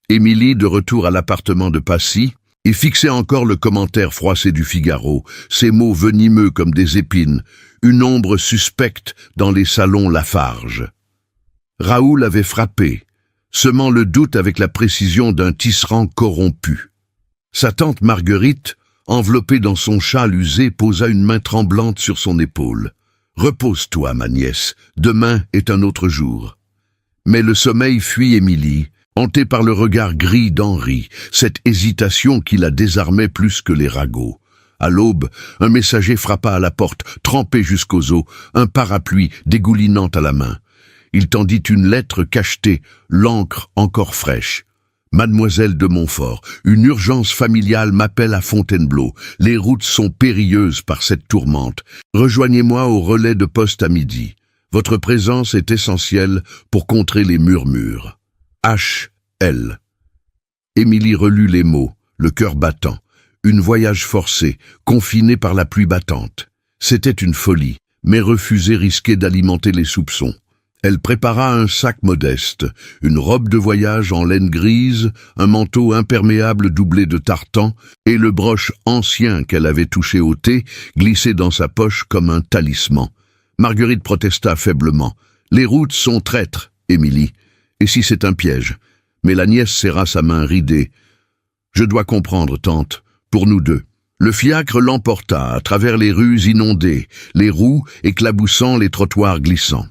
Émilie, de retour à l'appartement de Passy, et fixait encore le commentaire froissé du Figaro, ces mots venimeux comme des épines, une ombre suspecte dans les salons Lafarge. Raoul avait frappé, semant le doute avec la précision d'un tisserand corrompu. Sa tante Marguerite, enveloppée dans son châle usé, posa une main tremblante sur son épaule. « Repose-toi, ma nièce, demain est un autre jour. » Mais le sommeil fuit Émilie, hantée par le regard gris d'Henri, cette hésitation qui la désarmait plus que les ragots. À l'aube, un messager frappa à la porte, trempé jusqu'aux os, un parapluie dégoulinant à la main. Il tendit une lettre cachetée, l'encre encore fraîche. « Mademoiselle de Montfort, une urgence familiale m'appelle à Fontainebleau. Les routes sont périlleuses par cette tourmente. Rejoignez-moi au relais de poste à midi. Votre présence est essentielle pour contrer les murmures. H.L. » Émilie relut les mots, le cœur battant. Une voyage forcé, confiné par la pluie battante. C'était une folie, mais refuser risquait d'alimenter les soupçons. Elle prépara un sac modeste, une robe de voyage en laine grise, un manteau imperméable doublé de tartan, et le broche ancien qu'elle avait touché au thé, glissé dans sa poche comme un talisman. Marguerite protesta faiblement. « Les routes sont traîtres, Émilie. Et si c'est un piège ?» Mais la nièce serra sa main ridée. « Je dois comprendre, tante, pour nous deux. » Le fiacre l'emporta à travers les rues inondées, les roues éclaboussant les trottoirs glissants.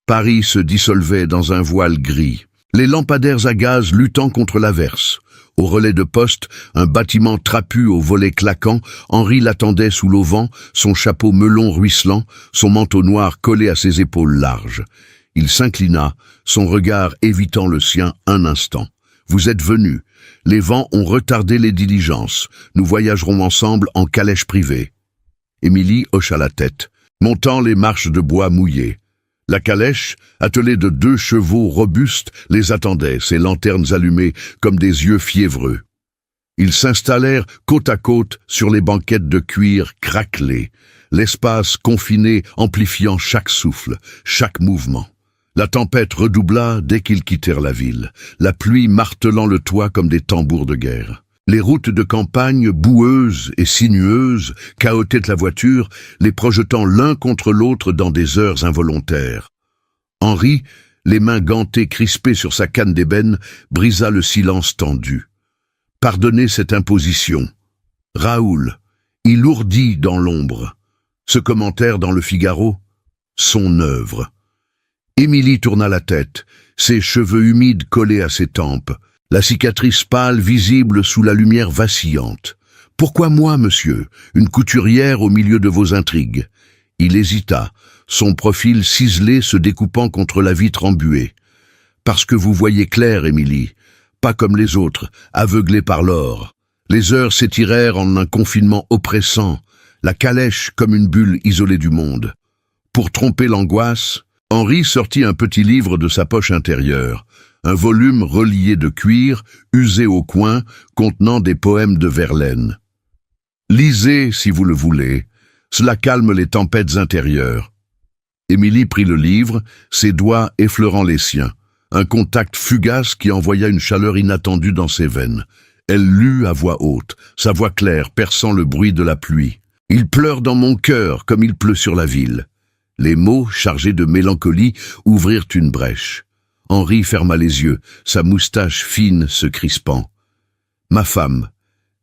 Paris se dissolvait dans un voile gris, les lampadaires à gaz luttant contre l'averse. Au relais de poste, un bâtiment trapu aux volets claquants, Henri l'attendait sous l'auvent, son chapeau melon ruisselant, son manteau noir collé à ses épaules larges. Il s'inclina, son regard évitant le sien un instant. « Vous êtes venu. Les vents ont retardé les diligences. Nous voyagerons ensemble en calèche privée. » Émilie hocha la tête, montant les marches de bois mouillées. La calèche, attelée de 2 chevaux robustes, les attendait, ses lanternes allumées comme des yeux fiévreux. Ils s'installèrent côte à côte sur les banquettes de cuir craquelées, l'espace confiné amplifiant chaque souffle, chaque mouvement. La tempête redoubla dès qu'ils quittèrent la ville, la pluie martelant le toit comme des tambours de guerre. Les routes de campagne, boueuses et sinueuses, cahotaient la voiture, les projetant l'un contre l'autre dans des heures involontaires. Henri, les mains gantées crispées sur sa canne d'ébène, brisa le silence tendu. Pardonnez cette imposition. Raoul, il ourdit dans l'ombre. Ce commentaire dans le Figaro, son œuvre. Émilie tourna la tête, ses cheveux humides collés à ses tempes, la cicatrice pâle visible sous la lumière vacillante. « Pourquoi moi, monsieur, une couturière au milieu de vos intrigues ?» Il hésita, son profil ciselé se découpant contre la vitre embuée. « Parce que vous voyez clair, Émilie, pas comme les autres, aveuglés par l'or. Les heures s'étirèrent en un confinement oppressant, la calèche comme une bulle isolée du monde. Pour tromper l'angoisse, Henri sortit un petit livre de sa poche intérieure, un volume relié de cuir, usé au coin, contenant des poèmes de Verlaine. Lisez, si vous le voulez, cela calme les tempêtes intérieures. Émilie prit le livre, ses doigts effleurant les siens, un contact fugace qui envoya une chaleur inattendue dans ses veines. Elle lut à voix haute, sa voix claire perçant le bruit de la pluie. « Il pleure dans mon cœur comme il pleut sur la ville. » Les mots, chargés de mélancolie, ouvrirent une brèche. Henri ferma les yeux, sa moustache fine se crispant. « Ma femme,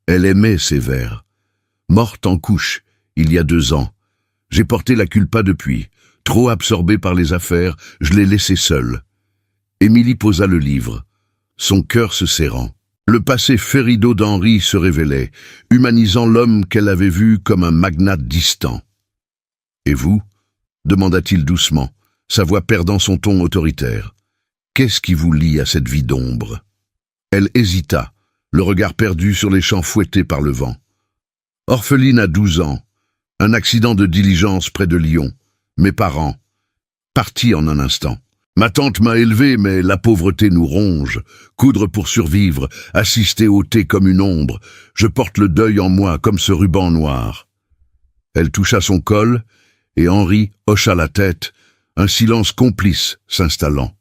elle aimait ces vers. Morte en couche, il y a 2 ans. J'ai porté la culpa depuis. Trop absorbé par les affaires, je l'ai laissée seule. » Émilie posa le livre, son cœur se serrant. Le passé férideau d'Henri se révélait, humanisant l'homme qu'elle avait vu comme un magnate distant. « Et vous ?» demanda-t-il doucement, sa voix perdant son ton autoritaire. « Qu'est-ce qui vous lie à cette vie d'ombre ?» Elle hésita, le regard perdu sur les champs fouettés par le vent. Orpheline à 12 ans, un accident de diligence près de Lyon, mes parents, partis en un instant. Ma tante m'a élevé, mais la pauvreté nous ronge. Coudre pour survivre, assister au thé comme une ombre. Je porte le deuil en moi comme ce ruban noir. Elle toucha son col, et Henri hocha la tête, un silence complice s'installant.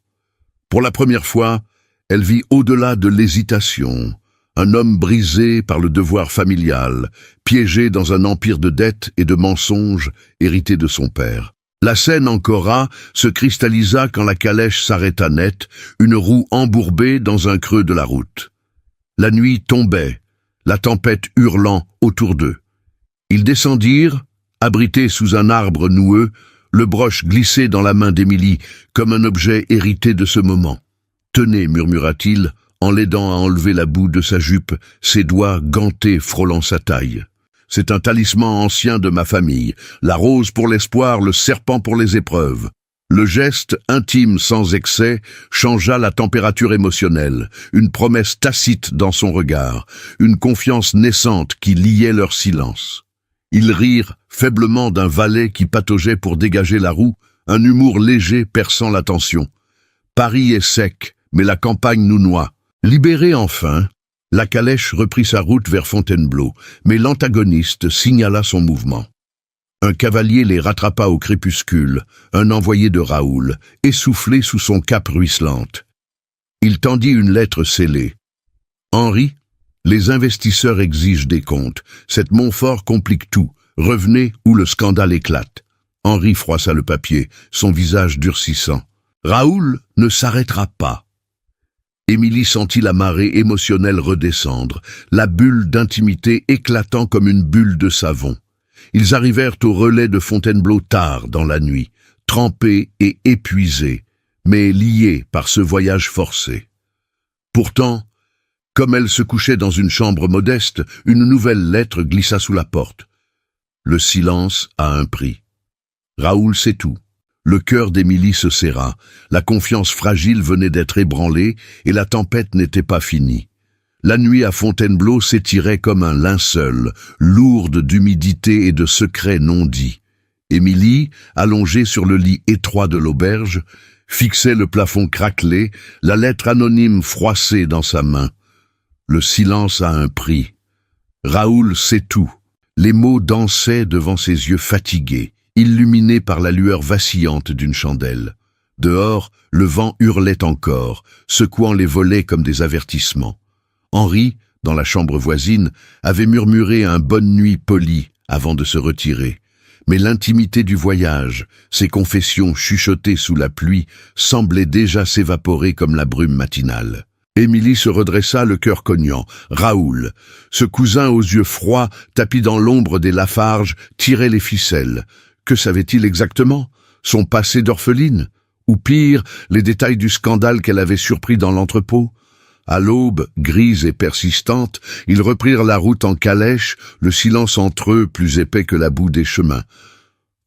Pour la première fois, elle vit au-delà de l'hésitation, un homme brisé par le devoir familial, piégé dans un empire de dettes et de mensonges hérité de son père. La scène en Cora se cristallisa quand la calèche s'arrêta net, une roue embourbée dans un creux de la route. La nuit tombait, la tempête hurlant autour d'eux. Ils descendirent, abrités sous un arbre noueux, le broche glissé dans la main d'Émilie comme un objet hérité de ce moment. « Tenez » murmura-t-il, en l'aidant à enlever la boue de sa jupe, ses doigts gantés frôlant sa taille. « C'est un talisman ancien de ma famille, la rose pour l'espoir, le serpent pour les épreuves. » Le geste, intime sans excès, changea la température émotionnelle, une promesse tacite dans son regard, une confiance naissante qui liait leur silence. Ils rirent faiblement d'un valet qui pataugeait pour dégager la roue, un humour léger perçant la tension. Paris est sec, mais la campagne nous noie. Libérée enfin, la calèche reprit sa route vers Fontainebleau, mais l'antagoniste signala son mouvement. Un cavalier les rattrapa au crépuscule, un envoyé de Raoul, essoufflé sous son cape ruisselante. Il tendit une lettre scellée. « Henri, les investisseurs exigent des comptes. Cette Montfort complique tout. Revenez ou le scandale éclate. » Henri froissa le papier, son visage durcissant. Raoul ne s'arrêtera pas. Émilie sentit la marée émotionnelle redescendre, la bulle d'intimité éclatant comme une bulle de savon. Ils arrivèrent au relais de Fontainebleau tard dans la nuit, trempés et épuisés, mais liés par ce voyage forcé. Pourtant, comme elle se couchait dans une chambre modeste, une nouvelle lettre glissa sous la porte. Le silence a un prix. Raoul sait tout. Le cœur d'Émilie se serra, la confiance fragile venait d'être ébranlée et la tempête n'était pas finie. La nuit à Fontainebleau s'étirait comme un linceul, lourde d'humidité et de secrets non dits. Émilie, allongée sur le lit étroit de l'auberge, fixait le plafond craquelé, la lettre anonyme froissée dans sa main. Le silence a un prix. Raoul sait tout. Les mots dansaient devant ses yeux fatigués, illuminés par la lueur vacillante d'une chandelle. Dehors, le vent hurlait encore, secouant les volets comme des avertissements. Henri, dans la chambre voisine, avait murmuré un « bonne nuit poli » avant de se retirer. Mais l'intimité du voyage, ses confessions chuchotées sous la pluie, semblaient déjà s'évaporer comme la brume matinale. Émilie se redressa, le cœur cognant. Raoul, ce cousin aux yeux froids, tapi dans l'ombre des Lafarge, tirait les ficelles. Que savait-il exactement? Son passé d'orpheline? Ou pire, les détails du scandale qu'elle avait surpris dans l'entrepôt? À l'aube, grise et persistante, ils reprirent la route en calèche, le silence entre eux plus épais que la boue des chemins.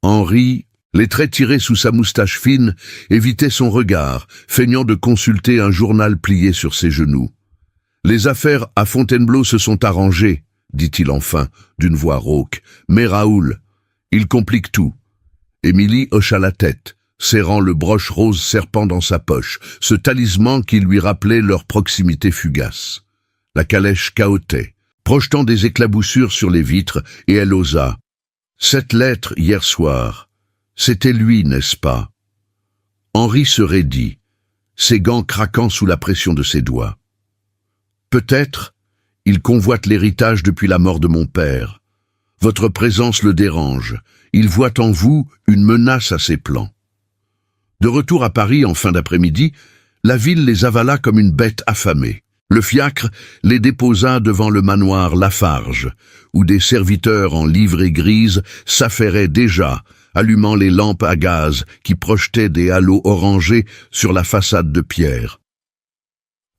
Henri, les traits tirés sous sa moustache fine, évitait son regard, feignant de consulter un journal plié sur ses genoux. « Les affaires à Fontainebleau se sont arrangées, » dit-il enfin, d'une voix rauque. « Mais Raoul, il complique tout. » Émilie hocha la tête, serrant le broche rose serpent dans sa poche, ce talisman qui lui rappelait leur proximité fugace. La calèche cahotait, projetant des éclaboussures sur les vitres, et elle osa. « Cette lettre, hier soir, c'était lui, n'est-ce pas ?» Henri se raidit, ses gants craquant sous la pression de ses doigts. « Peut-être, il convoite l'héritage depuis la mort de mon père. Votre présence le dérange. Il voit en vous une menace à ses plans. » De retour à Paris en fin d'après-midi, la ville les avala comme une bête affamée. Le fiacre les déposa devant le manoir Lafarge, où des serviteurs en livrée grise s'affairaient déjà, allumant les lampes à gaz qui projetaient des halos orangés sur la façade de pierre.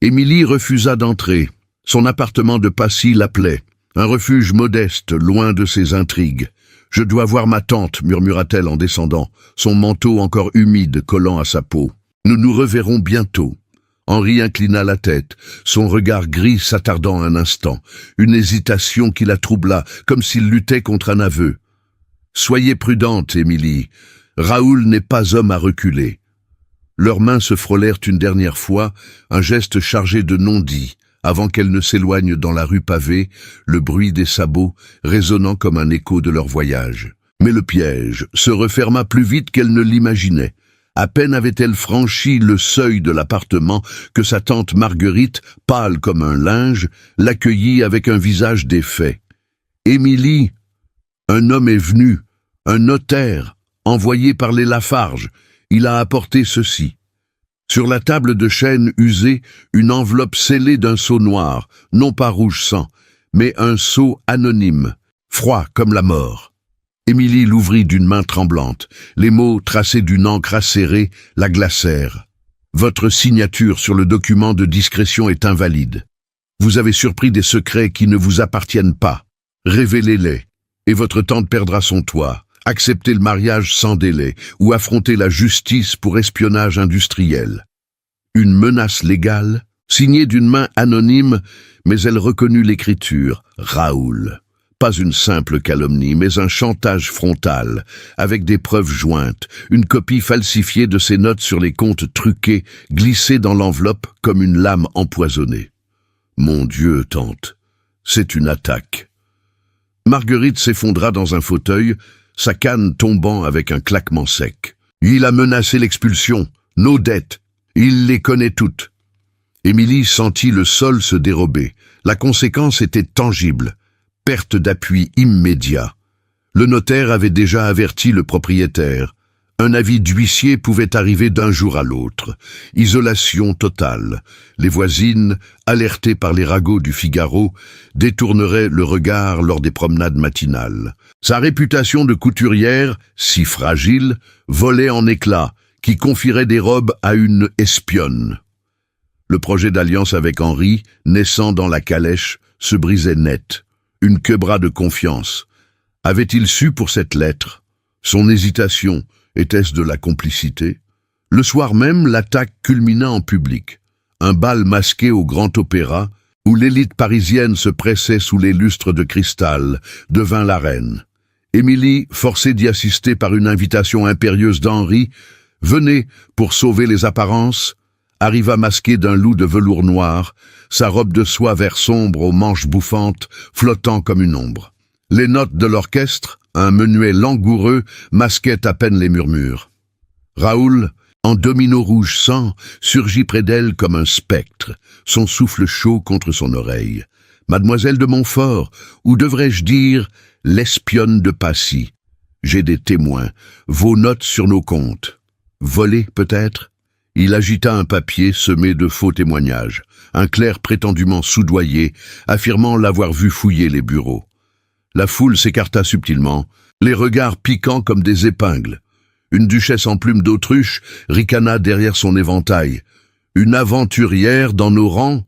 Émilie refusa d'entrer. Son appartement de Passy l'appelait, un refuge modeste, loin de ses intrigues. « Je dois voir ma tante », murmura-t-elle en descendant, son manteau encore humide collant à sa peau. « Nous nous reverrons bientôt. » Henri inclina la tête, son regard gris s'attardant un instant, une hésitation qui la troubla, comme s'il luttait contre un aveu. « Soyez prudente, Émilie. Raoul n'est pas homme à reculer. » Leurs mains se frôlèrent une dernière fois, un geste chargé de non-dit, avant qu'elle ne s'éloigne dans la rue pavée, le bruit des sabots résonnant comme un écho de leur voyage. Mais le piège se referma plus vite qu'elle ne l'imaginait. À peine avait-elle franchi le seuil de l'appartement que sa tante Marguerite, pâle comme un linge, l'accueillit avec un visage défait. « Émilie, un homme est venu, un notaire, envoyé par les Lafarge. Il a apporté ceci. » Sur la table de chêne usée, une enveloppe scellée d'un sceau noir, non pas rouge sang, mais un sceau anonyme, froid comme la mort. Émilie l'ouvrit d'une main tremblante. Les mots, tracés d'une encre acérée, la glacèrent. « Votre signature sur le document de discrétion est invalide. Vous avez surpris des secrets qui ne vous appartiennent pas. Révélez-les, et votre tante perdra son toit. Acceptez le mariage sans délai, ou affrontez la justice pour espionnage industriel. » Une menace légale, signée d'une main anonyme, mais elle reconnut l'écriture, Raoul. Pas une simple calomnie, mais un chantage frontal, avec des preuves jointes, une copie falsifiée de ses notes sur les comptes truqués, glissée dans l'enveloppe comme une lame empoisonnée. Mon Dieu, tante, c'est une attaque. Marguerite s'effondra dans un fauteuil, sa canne tombant avec un claquement sec. Il a menacé l'expulsion, nos dettes, il les connaît toutes. Émilie sentit le sol se dérober. La conséquence était tangible. Perte d'appui immédiat. Le notaire avait déjà averti le propriétaire. Un avis d'huissier pouvait arriver d'un jour à l'autre. Isolation totale. Les voisines, alertées par les ragots du Figaro, détourneraient le regard lors des promenades matinales. Sa réputation de couturière, si fragile, volait en éclats, qui confierait des robes à une espionne. Le projet d'alliance avec Henri, naissant dans la calèche, se brisait net. Une quebra de confiance. Avait-il su pour cette lettre? Son hésitation, était-ce de la complicité? Le soir même, l'attaque culmina en public. Un bal masqué au Grand Opéra, où l'élite parisienne se pressait sous les lustres de cristal, devint l'arène. Émilie, forcée d'y assister par une invitation impérieuse d'Henri, venait, pour sauver les apparences, arriva masqué d'un loup de velours noir, sa robe de soie vert sombre aux manches bouffantes, flottant comme une ombre. Les notes de l'orchestre, un menuet langoureux, masquaient à peine les murmures. Raoul, en domino rouge sang, surgit près d'elle comme un spectre, son souffle chaud contre son oreille. « Mademoiselle de Montfort, ou devrais-je dire, l'espionne de Passy. J'ai des témoins, vos notes sur nos comptes. Volées, peut-être ?» Il agita un papier semé de faux témoignages, un clerc prétendument soudoyé, affirmant l'avoir vu fouiller les bureaux. La foule s'écarta subtilement, les regards piquants comme des épingles. Une duchesse en plume d'autruche ricana derrière son éventail. Une aventurière dans nos rangs,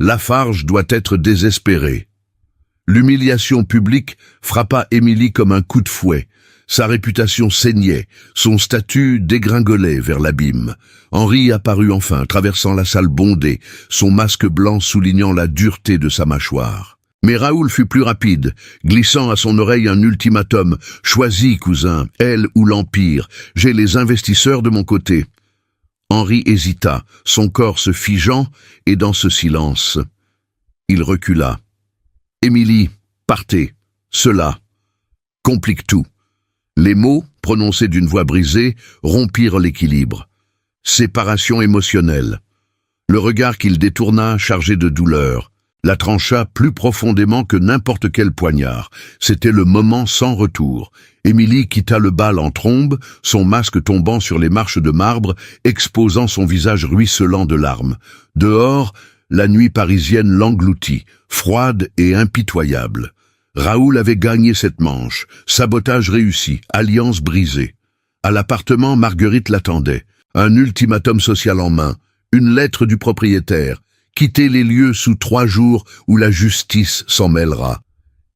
Lafarge doit être désespérée. L'humiliation publique frappa Émilie comme un coup de fouet. Sa réputation saignait, son statut dégringolait vers l'abîme. Henri apparut enfin, traversant la salle bondée, son masque blanc soulignant la dureté de sa mâchoire. Mais Raoul fut plus rapide, glissant à son oreille un ultimatum. « Choisis, cousin, elle ou l'Empire, j'ai les investisseurs de mon côté. » Henri hésita, son corps se figeant, et dans ce silence, il recula. « Émilie, partez, cela complique tout. » Les mots, prononcés d'une voix brisée, rompirent l'équilibre. Séparation émotionnelle. Le regard qu'il détourna, chargé de douleur, la trancha plus profondément que n'importe quel poignard. C'était le moment sans retour. Émilie quitta le bal en trombe, son masque tombant sur les marches de marbre, exposant son visage ruisselant de larmes. Dehors, la nuit parisienne l'engloutit, froide et impitoyable. Raoul avait gagné cette manche, sabotage réussi, alliance brisée. À l'appartement, Marguerite l'attendait, un ultimatum social en main, une lettre du propriétaire, quitter les lieux sous 3 jours où la justice s'en mêlera.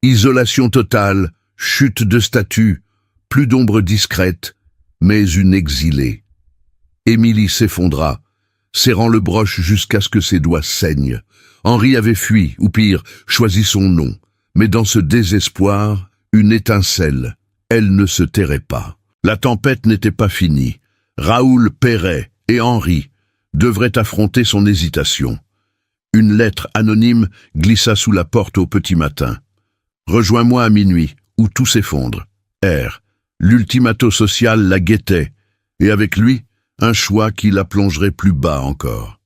Isolation totale, chute de statut, plus d'ombre discrète, mais une exilée. Émilie s'effondra, serrant le broche jusqu'à ce que ses doigts saignent. Henri avait fui, ou pire, choisi son nom. Mais dans ce désespoir, une étincelle, elle ne se tairait pas. La tempête n'était pas finie. Raoul paierait, et Henri devrait affronter son hésitation. Une lettre anonyme glissa sous la porte au petit matin. « Rejoins-moi à minuit, où tout s'effondre. R. » L'ultimato social la guettait, et avec lui, un choix qui la plongerait plus bas encore.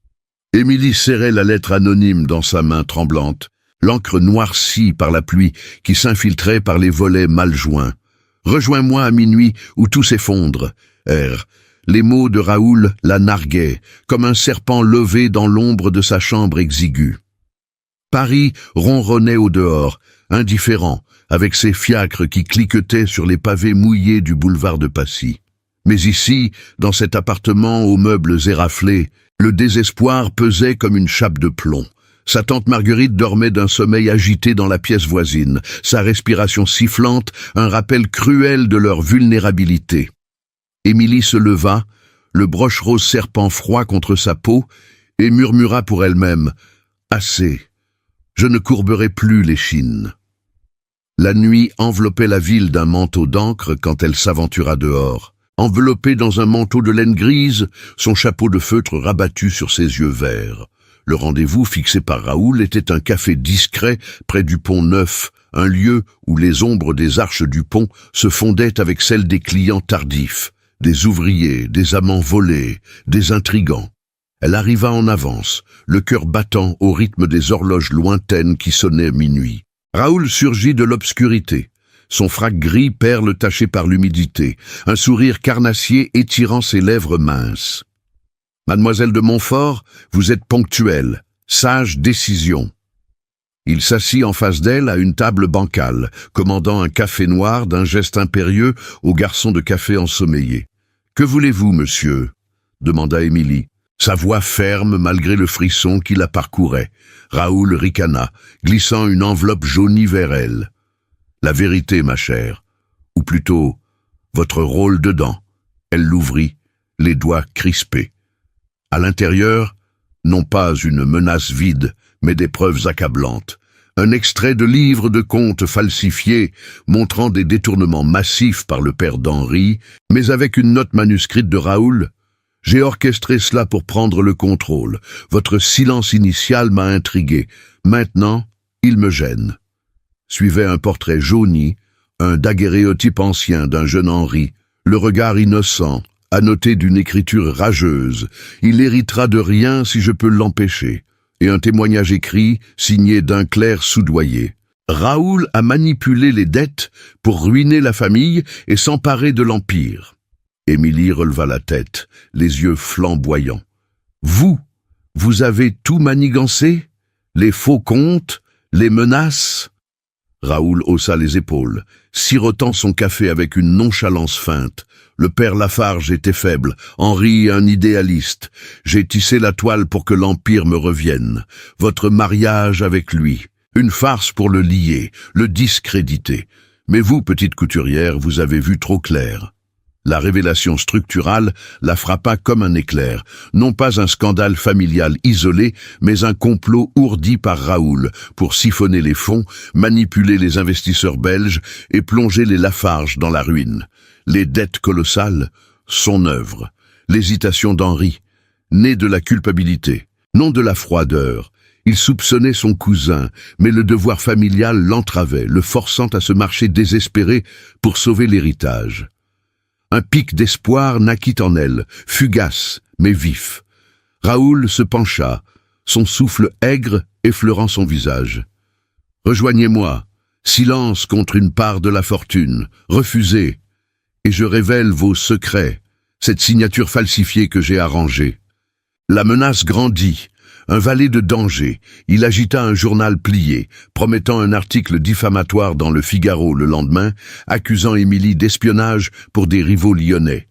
Émilie serrait la lettre anonyme dans sa main tremblante, l'encre noircie par la pluie qui s'infiltrait par les volets mal joints. « Rejoins-moi à minuit, où tout s'effondre. R. » Les mots de Raoul la narguaient, comme un serpent levé dans l'ombre de sa chambre exiguë. Paris ronronnait au dehors, indifférent, avec ses fiacres qui cliquetaient sur les pavés mouillés du boulevard de Passy. Mais ici, dans cet appartement aux meubles éraflés, le désespoir pesait comme une chape de plomb. Sa tante Marguerite dormait d'un sommeil agité dans la pièce voisine, sa respiration sifflante, un rappel cruel de leur vulnérabilité. Émilie se leva, le broche-rose serpent froid contre sa peau, et murmura pour elle-même « Assez, je ne courberai plus l'échine ». La nuit enveloppait la ville d'un manteau d'encre quand elle s'aventura dehors. Enveloppée dans un manteau de laine grise, son chapeau de feutre rabattu sur ses yeux verts. Le rendez-vous fixé par Raoul était un café discret près du pont Neuf, un lieu où les ombres des arches du pont se fondaient avec celles des clients tardifs. Des ouvriers, des amants volés, des intrigants. Elle arriva en avance, le cœur battant au rythme des horloges lointaines qui sonnaient minuit. Raoul surgit de l'obscurité, son frac gris perle taché par l'humidité, un sourire carnassier étirant ses lèvres minces. « Mademoiselle de Montfort, vous êtes ponctuelle, sage décision. » Il s'assit en face d'elle à une table bancale, commandant un café noir d'un geste impérieux au garçon de café ensommeillé. « Que voulez-vous, monsieur ?» demanda Émilie. Sa voix ferme malgré le frisson qui la parcourait. Raoul ricana, glissant une enveloppe jaunie vers elle. « La vérité, ma chère. Ou plutôt, votre rôle dedans. » Elle l'ouvrit, les doigts crispés. À l'intérieur, non pas une menace vide, mais des preuves accablantes. Un extrait de livre de contes falsifié montrant des détournements massifs par le père d'Henri, mais avec une note manuscrite de Raoul. « J'ai orchestré cela pour prendre le contrôle. Votre silence initial m'a intrigué. Maintenant, il me gêne. » Suivait un portrait jauni, un daguerréotype ancien d'un jeune Henri, le regard innocent, annoté d'une écriture rageuse. « Il héritera de rien si je peux l'empêcher. » Et un témoignage écrit, signé d'un clerc soudoyé. Raoul a manipulé les dettes pour ruiner la famille et s'emparer de l'Empire. Émilie releva la tête, les yeux flamboyants. « Vous avez tout manigancé? Les faux comptes? Les menaces ?» Raoul haussa les épaules, sirotant son café avec une nonchalance feinte. Le père Lafarge était faible, Henri un idéaliste. J'ai tissé la toile pour que l'Empire me revienne. Votre mariage avec lui, une farce pour le lier, le discréditer. Mais vous, petite couturière, vous avez vu trop clair. La révélation structurale la frappa comme un éclair, non pas un scandale familial isolé, mais un complot ourdi par Raoul pour siphonner les fonds, manipuler les investisseurs belges et plonger les Lafarge dans la ruine. Les dettes colossales, son œuvre, l'hésitation d'Henri, née de la culpabilité, non de la froideur. Il soupçonnait son cousin, mais le devoir familial l'entravait, le forçant à se marcher désespéré pour sauver l'héritage. Un pic d'espoir naquit en elle, fugace, mais vif. Raoul se pencha, son souffle aigre effleurant son visage. « Rejoignez-moi, silence contre une part de la fortune, refusez, et je révèle vos secrets, cette signature falsifiée que j'ai arrangée. » La menace grandit, un valet de danger. Il agita un journal plié, promettant un article diffamatoire dans le Figaro le lendemain, accusant Émilie d'espionnage pour des rivaux lyonnais.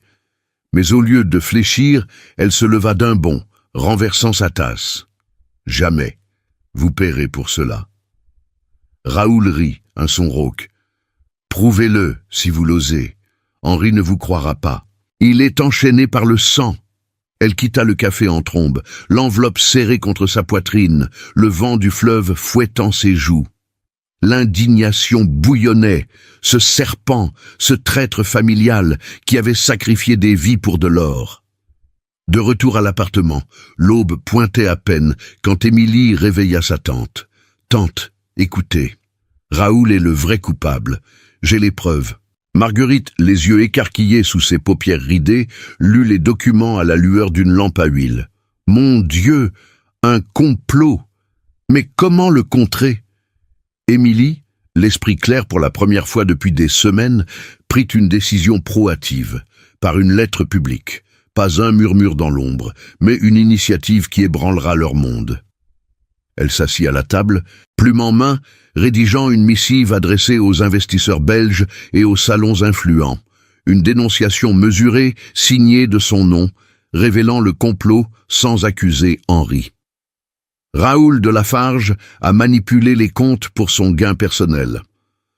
Mais au lieu de fléchir, elle se leva d'un bond, renversant sa tasse. « Jamais. Vous paierez pour cela. » Raoul rit, un son rauque. « Prouvez-le, si vous l'osez. Henri ne vous croira pas. Il est enchaîné par le sang. » Elle quitta le café en trombe, l'enveloppe serrée contre sa poitrine, le vent du fleuve fouettant ses joues. L'indignation bouillonnait, ce serpent, ce traître familial qui avait sacrifié des vies pour de l'or. De retour à l'appartement, l'aube pointait à peine quand Émilie réveilla sa tante. « Tante, écoutez, Raoul est le vrai coupable. J'ai les preuves. » Marguerite, les yeux écarquillés sous ses paupières ridées, lut les documents à la lueur d'une lampe à huile. « Mon Dieu, un complot! Mais comment le contrer ?» Émilie, l'esprit clair pour la première fois depuis des semaines, prit une décision proactive, par une lettre publique. Pas un murmure dans l'ombre, mais une initiative qui ébranlera leur monde. Elle s'assit à la table, plume en main, rédigeant une missive adressée aux investisseurs belges et aux salons influents. Une dénonciation mesurée, signée de son nom, révélant le complot sans accuser Henri. Raoul de Lafarge a manipulé les comptes pour son gain personnel.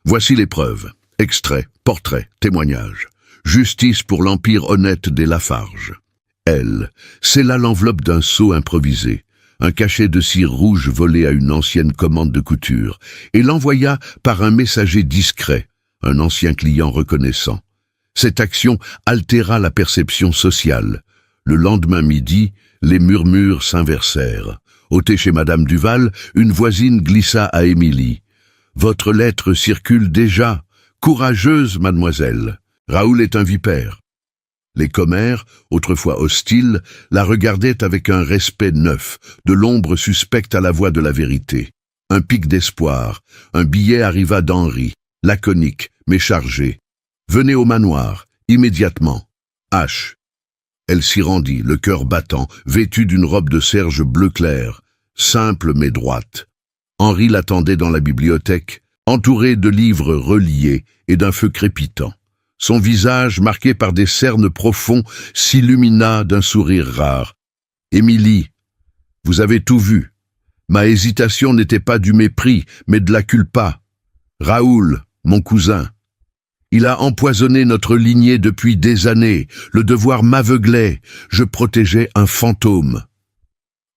Voici les preuves. Extraits, portraits, témoignages. Justice pour l'empire honnête des Lafarge. Elle scella l'enveloppe d'un seau improvisé, un cachet de cire rouge volé à une ancienne commande de couture, et l'envoya par un messager discret, un ancien client reconnaissant. Cette action altéra la perception sociale. Le lendemain midi, les murmures s'inversèrent. Au thé chez Madame Duval, une voisine glissa à Émilie. « Votre lettre circule déjà. Courageuse, mademoiselle. Raoul est un vipère. » Les commères, autrefois hostiles, la regardaient avec un respect neuf, de l'ombre suspecte à la voix de la vérité. Un pic d'espoir, un billet arriva d'Henri, laconique, mais chargé. « Venez au manoir, immédiatement. H. » Elle s'y rendit, le cœur battant, vêtue d'une robe de serge bleu clair, simple mais droite. Henri l'attendait dans la bibliothèque, entouré de livres reliés et d'un feu crépitant. Son visage, marqué par des cernes profonds, s'illumina d'un sourire rare. « Émilie, vous avez tout vu. Ma hésitation n'était pas du mépris, mais de la culpa. Raoul, mon cousin. Il a empoisonné notre lignée depuis des années. Le devoir m'aveuglait. Je protégeais un fantôme. »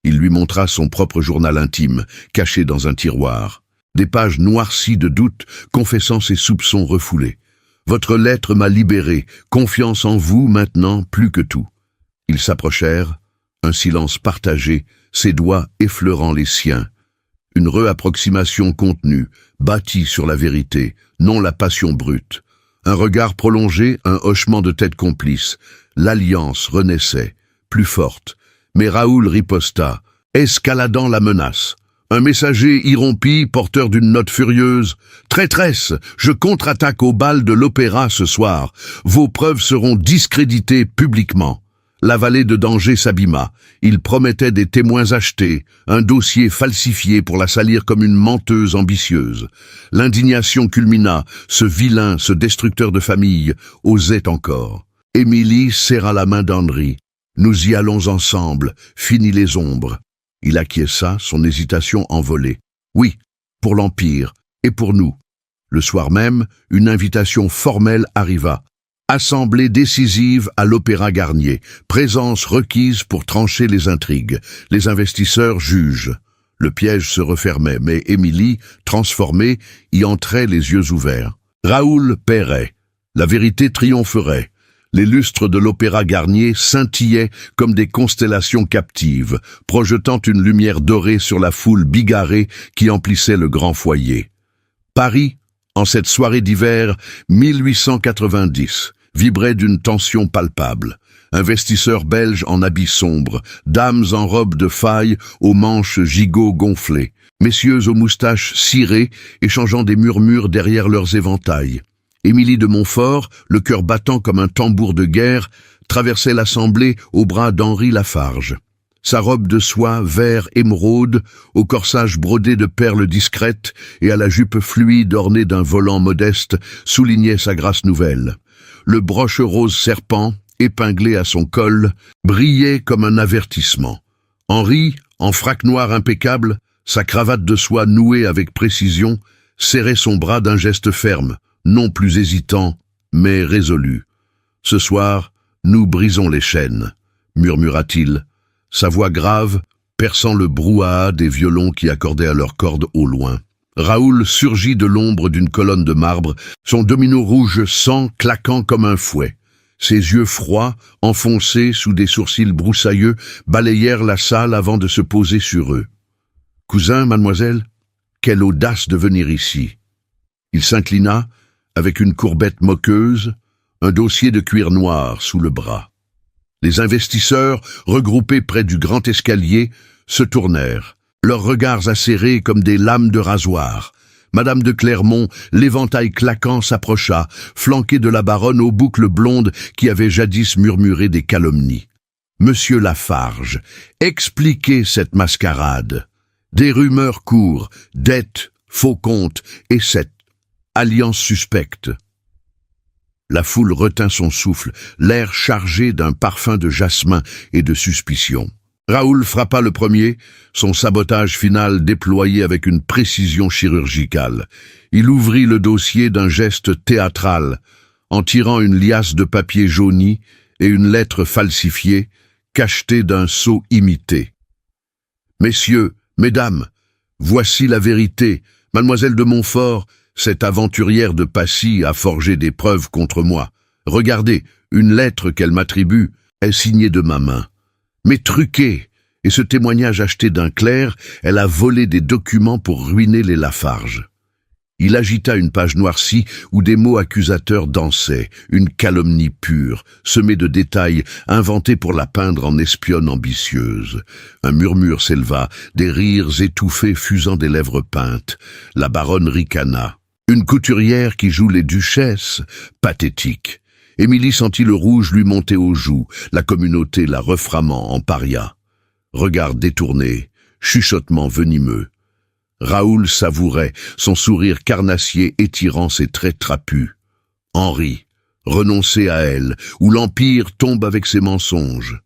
Il lui montra son propre journal intime, caché dans un tiroir. Des pages noircies de doute, confessant ses soupçons refoulés. « Votre lettre m'a libéré. Confiance en vous maintenant plus que tout. » Ils s'approchèrent, un silence partagé, ses doigts effleurant les siens. Une réapproximation contenue, bâtie sur la vérité, non la passion brute. Un regard prolongé, un hochement de tête complice. L'alliance renaissait, plus forte. Mais Raoul riposta, escaladant la menace. Un messager irrompi, porteur d'une note furieuse. « Traîtresse, je contre-attaque au bal de l'opéra ce soir. Vos preuves seront discréditées publiquement. » La vallée de danger s'abîma. Il promettait des témoins achetés, un dossier falsifié pour la salir comme une menteuse ambitieuse. L'indignation culmina. Ce vilain, ce destructeur de famille, osait encore. Émilie serra la main d'Henri. « Nous y allons ensemble, fini les ombres. » Il acquiesça, son hésitation envolée. « Oui, pour l'Empire, et pour nous. » Le soir même, une invitation formelle arriva. Assemblée décisive à l'Opéra Garnier, présence requise pour trancher les intrigues. Les investisseurs jugent. Le piège se refermait, mais Émilie, transformée, y entrait les yeux ouverts. Raoul paierait. La vérité triompherait. Les lustres de l'Opéra Garnier scintillaient comme des constellations captives, projetant une lumière dorée sur la foule bigarrée qui emplissait le grand foyer. Paris, en cette soirée d'hiver 1890, vibrait d'une tension palpable. Investisseurs belges en habits sombres, dames en robes de faille aux manches gigots gonflées, messieurs aux moustaches cirées échangeant des murmures derrière leurs éventails. Émilie de Montfort, le cœur battant comme un tambour de guerre, traversait l'assemblée au bras d'Henri Lafarge. Sa robe de soie vert émeraude, au corsage brodé de perles discrètes et à la jupe fluide ornée d'un volant modeste, soulignait sa grâce nouvelle. Le broche rose serpent, épinglé à son col, brillait comme un avertissement. Henri, en frac noir impeccable, sa cravate de soie nouée avec précision, serrait son bras d'un geste ferme, non plus hésitant, mais résolu. « Ce soir, nous brisons les chaînes », murmura-t-il, sa voix grave, perçant le brouhaha des violons qui accordaient à leurs cordes au loin. Raoul surgit de l'ombre d'une colonne de marbre, son domino rouge sang claquant comme un fouet. Ses yeux froids, enfoncés sous des sourcils broussailleux, balayèrent la salle avant de se poser sur eux. « Cousin, mademoiselle, quelle audace de venir ici !» Il s'inclina, avec une courbette moqueuse, un dossier de cuir noir sous le bras. Les investisseurs, regroupés près du grand escalier, se tournèrent, leurs regards acérés comme des lames de rasoir. Madame de Clermont, l'éventail claquant, s'approcha, flanquée de la baronne aux boucles blondes qui avaient jadis murmuré des calomnies. « Monsieur Lafarge, expliquez cette mascarade. Des rumeurs courent, dettes, faux comptes et cette alliance suspecte. » La foule retint son souffle, l'air chargé d'un parfum de jasmin et de suspicion. Raoul frappa le premier, son sabotage final déployé avec une précision chirurgicale. Il ouvrit le dossier d'un geste théâtral, en tirant une liasse de papier jauni et une lettre falsifiée, cachetée d'un sceau imité. « Messieurs, mesdames, voici la vérité. Mademoiselle de Montfort, cette aventurière de Passy a forgé des preuves contre moi. Regardez, une lettre qu'elle m'attribue est signée de ma main. Mais truquée, et ce témoignage acheté d'un clerc, elle a volé des documents pour ruiner les Lafarge. » Il agita une page noircie où des mots accusateurs dansaient, une calomnie pure, semée de détails inventés pour la peindre en espionne ambitieuse. Un murmure s'éleva, des rires étouffés fusant des lèvres peintes. La baronne ricana. Une couturière qui joue les duchesses, pathétique. Émilie sentit le rouge lui monter aux joues, la communauté la reframant en paria. Regard détourné, chuchotement venimeux. Raoul savourait, son sourire carnassier étirant ses traits trapus. Henri, renoncer à elle, ou l'Empire tombe avec ses mensonges.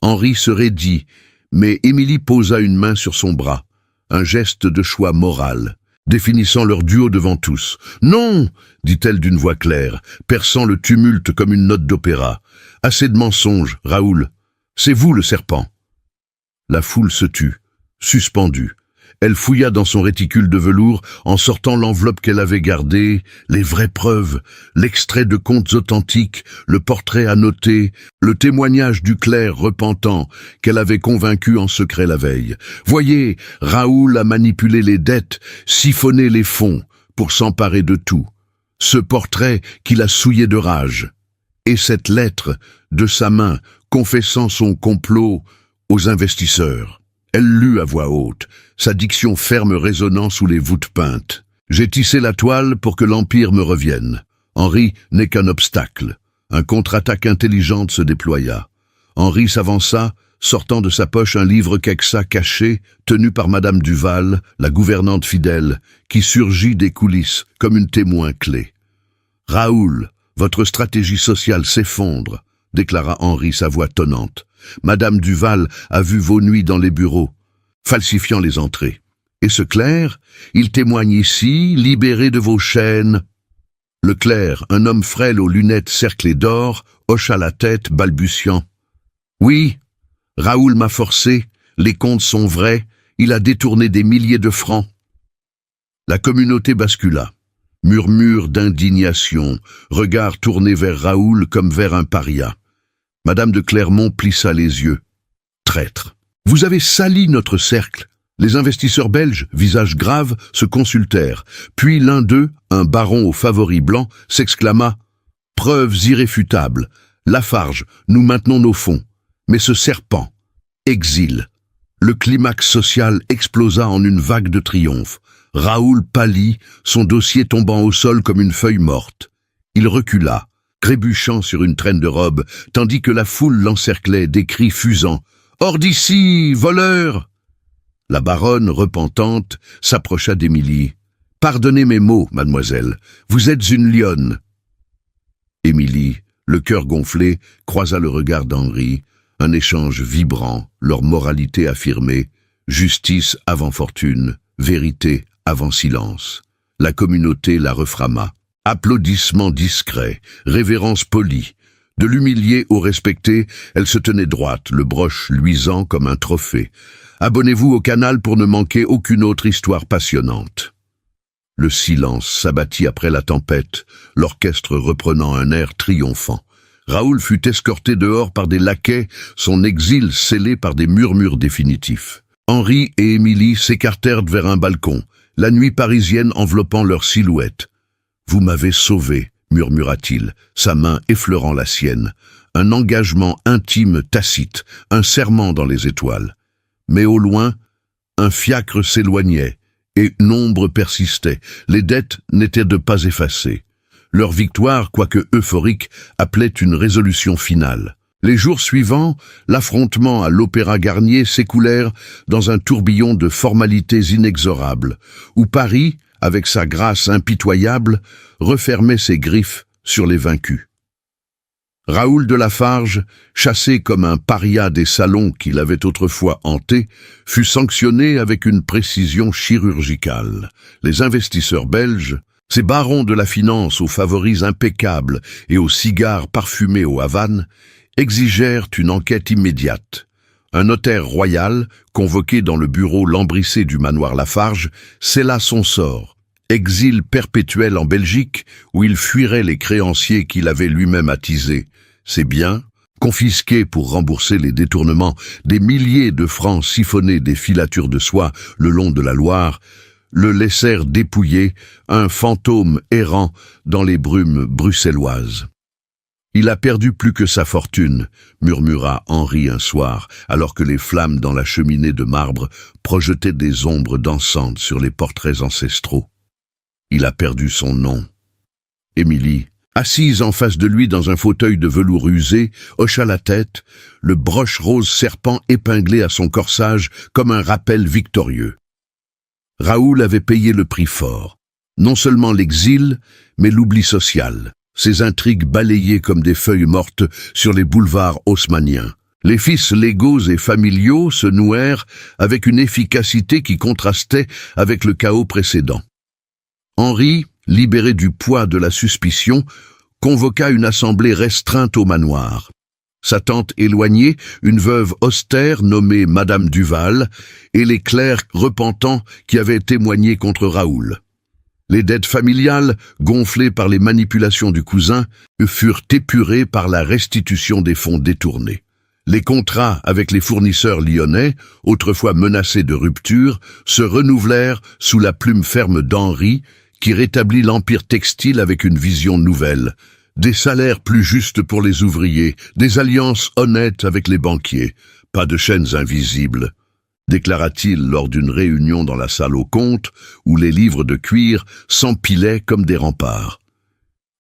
Henri se raidit, mais Émilie posa une main sur son bras, un geste de choix moral, définissant leur duo devant tous. « Non !» dit-elle d'une voix claire, perçant le tumulte comme une note d'opéra. « Assez de mensonges, Raoul. C'est vous le serpent. » La foule se tut, suspendue. Elle fouilla dans son réticule de velours en sortant l'enveloppe qu'elle avait gardée, les vraies preuves, l'extrait de comptes authentiques, le portrait annoté, le témoignage du clerc repentant qu'elle avait convaincu en secret la veille. Voyez, Raoul a manipulé les dettes, siphonné les fonds pour s'emparer de tout. Ce portrait qu'il a souillé de rage. Et cette lettre, de sa main, confessant son complot aux investisseurs. Elle lut à voix haute, sa diction ferme résonnant sous les voûtes peintes. « J'ai tissé la toile pour que l'Empire me revienne. Henri n'est qu'un obstacle. » Un contre-attaque intelligente se déploya. Henri s'avança, sortant de sa poche un livre Quexa caché, tenu par Madame Duval, la gouvernante fidèle, qui surgit des coulisses comme une témoin clé. « Raoul, votre stratégie sociale s'effondre, » déclara Henri, sa voix tonnante. « Madame Duval a vu vos nuits dans les bureaux, falsifiant les entrées. Et ce clerc, il témoigne ici, libéré de vos chaînes. » Le clerc, un homme frêle aux lunettes cerclées d'or, hocha la tête, balbutiant. « Oui, Raoul m'a forcé, les comptes sont vrais, il a détourné des milliers de francs. » La communauté bascula. Murmure d'indignation, regard tourné vers Raoul comme vers un paria. Madame de Clermont plissa les yeux. « Traître, vous avez sali notre cercle. » Les investisseurs belges, visage grave, se consultèrent. Puis l'un d'eux, un baron aux favoris blancs, s'exclama « Preuves irréfutables. Lafarge, nous maintenons nos fonds. Mais ce serpent, exil. » Le climax social explosa en une vague de triomphe. Raoul pâlit, son dossier tombant au sol comme une feuille morte. Il recula, trébuchant sur une traîne de robe, tandis que la foule l'encerclait, des cris fusant. « Hors d'ici, voleur !» La baronne, repentante, s'approcha d'Émilie. « Pardonnez mes mots, mademoiselle, vous êtes une lionne. » Émilie, le cœur gonflé, croisa le regard d'Henri, un échange vibrant, leur moralité affirmée, justice avant fortune, vérité avant silence. La communauté la reframa. Applaudissements discrets, révérences polies. De l'humiliée au respecté, elle se tenait droite, le broche luisant comme un trophée. Abonnez-vous au canal pour ne manquer aucune autre histoire passionnante. Le silence s'abattit après la tempête, l'orchestre reprenant un air triomphant. Raoul fut escorté dehors par des laquais, son exil scellé par des murmures définitifs. Henri et Émilie s'écartèrent vers un balcon, la nuit parisienne enveloppant leurs silhouettes. « Vous m'avez sauvé », murmura-t-il, sa main effleurant la sienne. Un engagement intime tacite, un serment dans les étoiles. Mais au loin, un fiacre s'éloignait, et une ombre persistait. Les dettes n'étaient de pas effacées. Leur victoire, quoique euphorique, appelait une résolution finale. Les jours suivants, l'affrontement à l'Opéra Garnier s'écoulèrent dans un tourbillon de formalités inexorables, où Paris, avec sa grâce impitoyable, refermait ses griffes sur les vaincus. Raoul de Lafarge, chassé comme un paria des salons qu'il avait autrefois hantés, fut sanctionné avec une précision chirurgicale. Les investisseurs belges, ces barons de la finance aux favoris impeccables et aux cigares parfumés aux Havanes, exigèrent une enquête immédiate. Un notaire royal, convoqué dans le bureau lambrissé du manoir Lafarge, scella son sort. Exil perpétuel en Belgique, où il fuirait les créanciers qu'il avait lui-même attisés. Ses biens, confisqués pour rembourser les détournements des milliers de francs siphonnés des filatures de soie le long de la Loire, le laissèrent dépouillé, un fantôme errant dans les brumes bruxelloises. « Il a perdu plus que sa fortune », murmura Henri un soir, alors que les flammes dans la cheminée de marbre projetaient des ombres dansantes sur les portraits ancestraux. Il a perdu son nom. Émilie, assise en face de lui dans un fauteuil de velours usé, hocha la tête, le broche rose serpent épinglé à son corsage comme un rappel victorieux. Raoul avait payé le prix fort. Non seulement l'exil, mais l'oubli social. Ses intrigues balayées comme des feuilles mortes sur les boulevards haussmanniens. Les fils légaux et familiaux se nouèrent avec une efficacité qui contrastait avec le chaos précédent. Henri, libéré du poids de la suspicion, convoqua une assemblée restreinte au manoir. Sa tante éloignée, une veuve austère nommée Madame Duval, et les clercs repentants qui avaient témoigné contre Raoul. Les dettes familiales, gonflées par les manipulations du cousin, furent épurées par la restitution des fonds détournés. Les contrats avec les fournisseurs lyonnais, autrefois menacés de rupture, se renouvelèrent sous la plume ferme d'Henri, qui rétablit l'empire textile avec une vision nouvelle. Des salaires plus justes pour les ouvriers, des alliances honnêtes avec les banquiers, pas de chaînes invisibles, déclara-t-il lors d'une réunion dans la salle aux comptes, où les livres de cuir s'empilaient comme des remparts.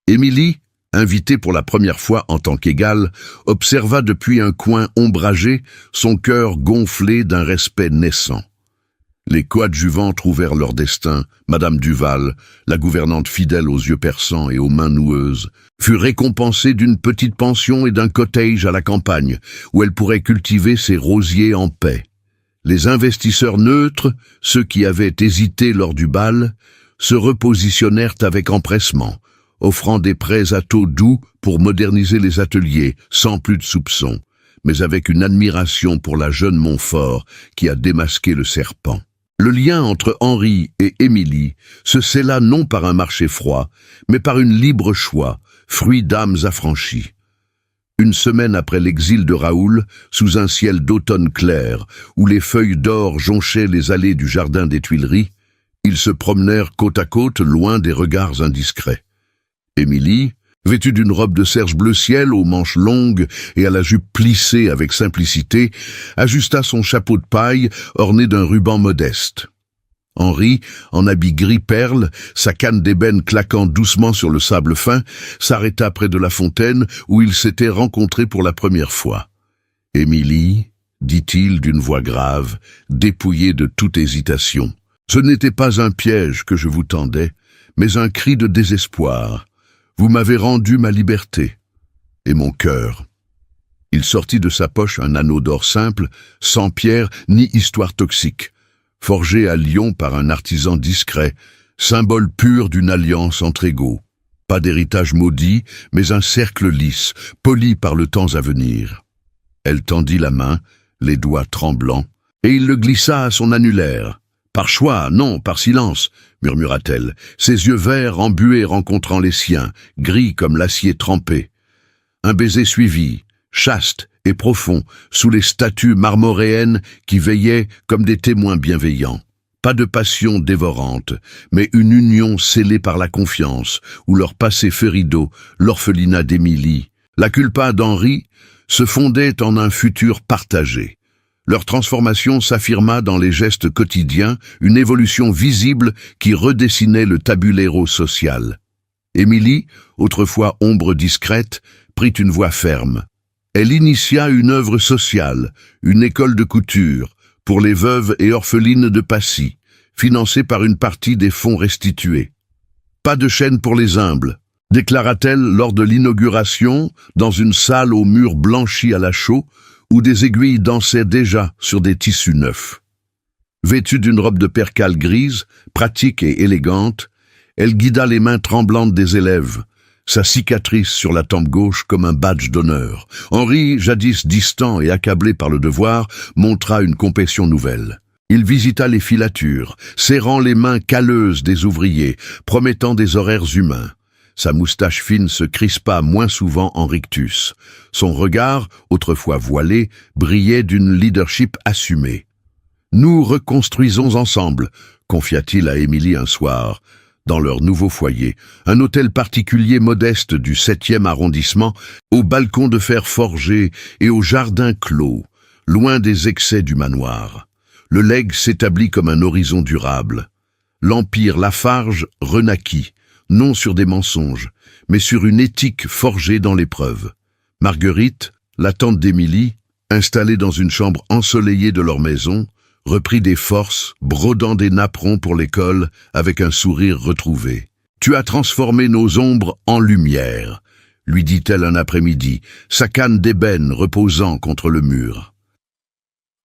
Émilie, invitée pour la première fois en tant qu'égale, observa depuis un coin ombragé son cœur gonflé d'un respect naissant. Les coadjuvants trouvèrent leur destin. Madame Duval, la gouvernante fidèle aux yeux perçants et aux mains noueuses, fut récompensée d'une petite pension et d'un cottage à la campagne, où elle pourrait cultiver ses rosiers en paix. Les investisseurs neutres, ceux qui avaient hésité lors du bal, se repositionnèrent avec empressement, offrant des prêts à taux doux pour moderniser les ateliers, sans plus de soupçons, mais avec une admiration pour la jeune Montfort qui a démasqué le serpent. Le lien entre Henri et Émilie se scella non par un marché froid, mais par une libre choix, fruit d'âmes affranchies. Une semaine après l'exil de Raoul, sous un ciel d'automne clair, où les feuilles d'or jonchaient les allées du jardin des Tuileries, ils se promenèrent côte à côte, loin des regards indiscrets. Émilie, vêtue d'une robe de serge bleu ciel aux manches longues et à la jupe plissée avec simplicité, ajusta son chapeau de paille orné d'un ruban modeste. Henri, en habit gris perle, sa canne d'ébène claquant doucement sur le sable fin, s'arrêta près de la fontaine où ils s'étaient rencontrés pour la première fois. « Émilie, dit-il d'une voix grave, dépouillée de toute hésitation, ce n'était pas un piège que je vous tendais, mais un cri de désespoir. Vous m'avez rendu ma liberté et mon cœur. » Il sortit de sa poche un anneau d'or simple, sans pierre ni histoire toxique, forgé à Lyon par un artisan discret, symbole pur d'une alliance entre égaux. Pas d'héritage maudit, mais un cercle lisse, poli par le temps à venir. Elle tendit la main, les doigts tremblants, et il le glissa à son annulaire. « Par choix, non, par silence », murmura-t-elle, ses yeux verts embués rencontrant les siens, gris comme l'acier trempé. Un baiser suivi, chaste et profond, sous les statues marmoréennes qui veillaient comme des témoins bienveillants. Pas de passion dévorante, mais une union scellée par la confiance, où leur passé fait rideau, l'orphelinat d'Émilie, la culpa d'Henri, se fondait en un futur partagé. Leur transformation s'affirma dans les gestes quotidiens, une évolution visible qui redessinait le tabuléro social. Émilie, autrefois ombre discrète, prit une voix ferme. Elle initia une œuvre sociale, une école de couture, pour les veuves et orphelines de Passy, financée par une partie des fonds restitués. Pas de chaîne pour les humbles, déclara-t-elle lors de l'inauguration, dans une salle aux murs blanchis à la chaux, où des aiguilles dansaient déjà sur des tissus neufs. Vêtue d'une robe de percale grise, pratique et élégante, elle guida les mains tremblantes des élèves, sa cicatrice sur la tempe gauche comme un badge d'honneur. Henri, jadis distant et accablé par le devoir, montra une compassion nouvelle. Il visita les filatures, serrant les mains calleuses des ouvriers, promettant des horaires humains. Sa moustache fine se crispa moins souvent en rictus. Son regard, autrefois voilé, brillait d'une leadership assumée. « Nous reconstruisons ensemble », confia-t-il à Émilie un soir, dans leur nouveau foyer, un hôtel particulier modeste du 7e arrondissement, au balcon de fer forgé et au jardin clos, loin des excès du manoir. Le legs s'établit comme un horizon durable. L'empire Lafarge renaquit, non sur des mensonges, mais sur une éthique forgée dans l'épreuve. Marguerite, la tante d'Émilie, installée dans une chambre ensoleillée de leur maison, reprit des forces, brodant des napperons pour l'école, avec un sourire retrouvé. « Tu as transformé nos ombres en lumière », lui dit-elle un après-midi, sa canne d'ébène reposant contre le mur.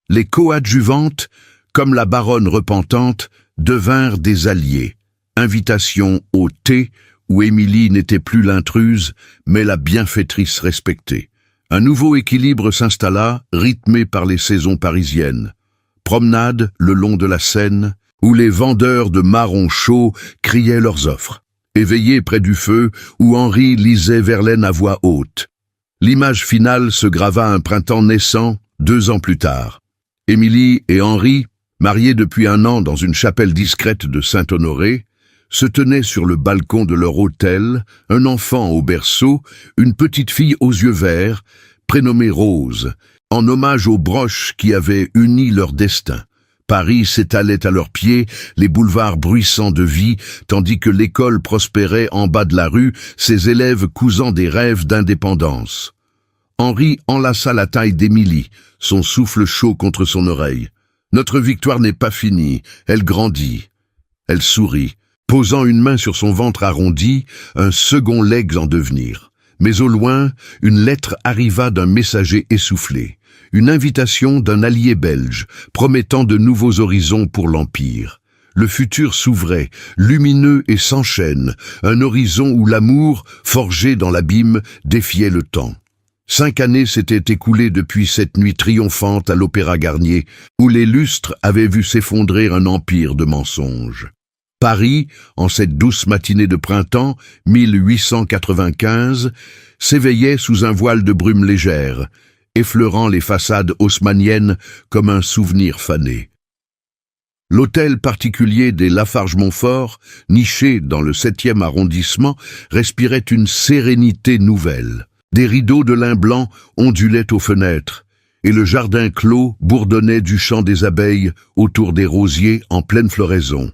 Les coadjuvantes, comme la baronne repentante, devinrent des alliés. Invitation au thé, où Émilie n'était plus l'intruse, mais la bienfaitrice respectée. Un nouveau équilibre s'installa, rythmé par les saisons parisiennes. Promenade le long de la Seine, où les vendeurs de marrons chauds criaient leurs offres. Éveillé près du feu, où Henri lisait Verlaine à voix haute. L'image finale se grava un printemps naissant, 2 ans plus tard. Émilie et Henri, mariés depuis 1 an dans une chapelle discrète de Saint-Honoré, se tenaient sur le balcon de leur hôtel, un enfant au berceau, une petite fille aux yeux verts, prénommée Rose, en hommage aux broches qui avaient uni leur destin. Paris s'étalait à leurs pieds, les boulevards bruissants de vie, tandis que l'école prospérait en bas de la rue, ses élèves cousant des rêves d'indépendance. Henri enlaça la taille d'Émilie, son souffle chaud contre son oreille. « Notre victoire n'est pas finie, elle grandit. » Elle sourit, posant une main sur son ventre arrondi, un second legs en devenir. Mais au loin, une lettre arriva d'un messager essoufflé, une invitation d'un allié belge, promettant de nouveaux horizons pour l'Empire. Le futur s'ouvrait, lumineux et sans chaîne, un horizon où l'amour, forgé dans l'abîme, défiait le temps. 5 années s'étaient écoulées depuis cette nuit triomphante à l'Opéra Garnier, où les lustres avaient vu s'effondrer un empire de mensonges. Paris, en cette douce matinée de printemps, 1895, s'éveillait sous un voile de brume légère, effleurant les façades haussmanniennes comme un souvenir fané. L'hôtel particulier des Lafarge-Montfort, niché dans le 7e arrondissement, respirait une sérénité nouvelle. Des rideaux de lin blanc ondulaient aux fenêtres, et le jardin clos bourdonnait du chant des abeilles autour des rosiers en pleine floraison.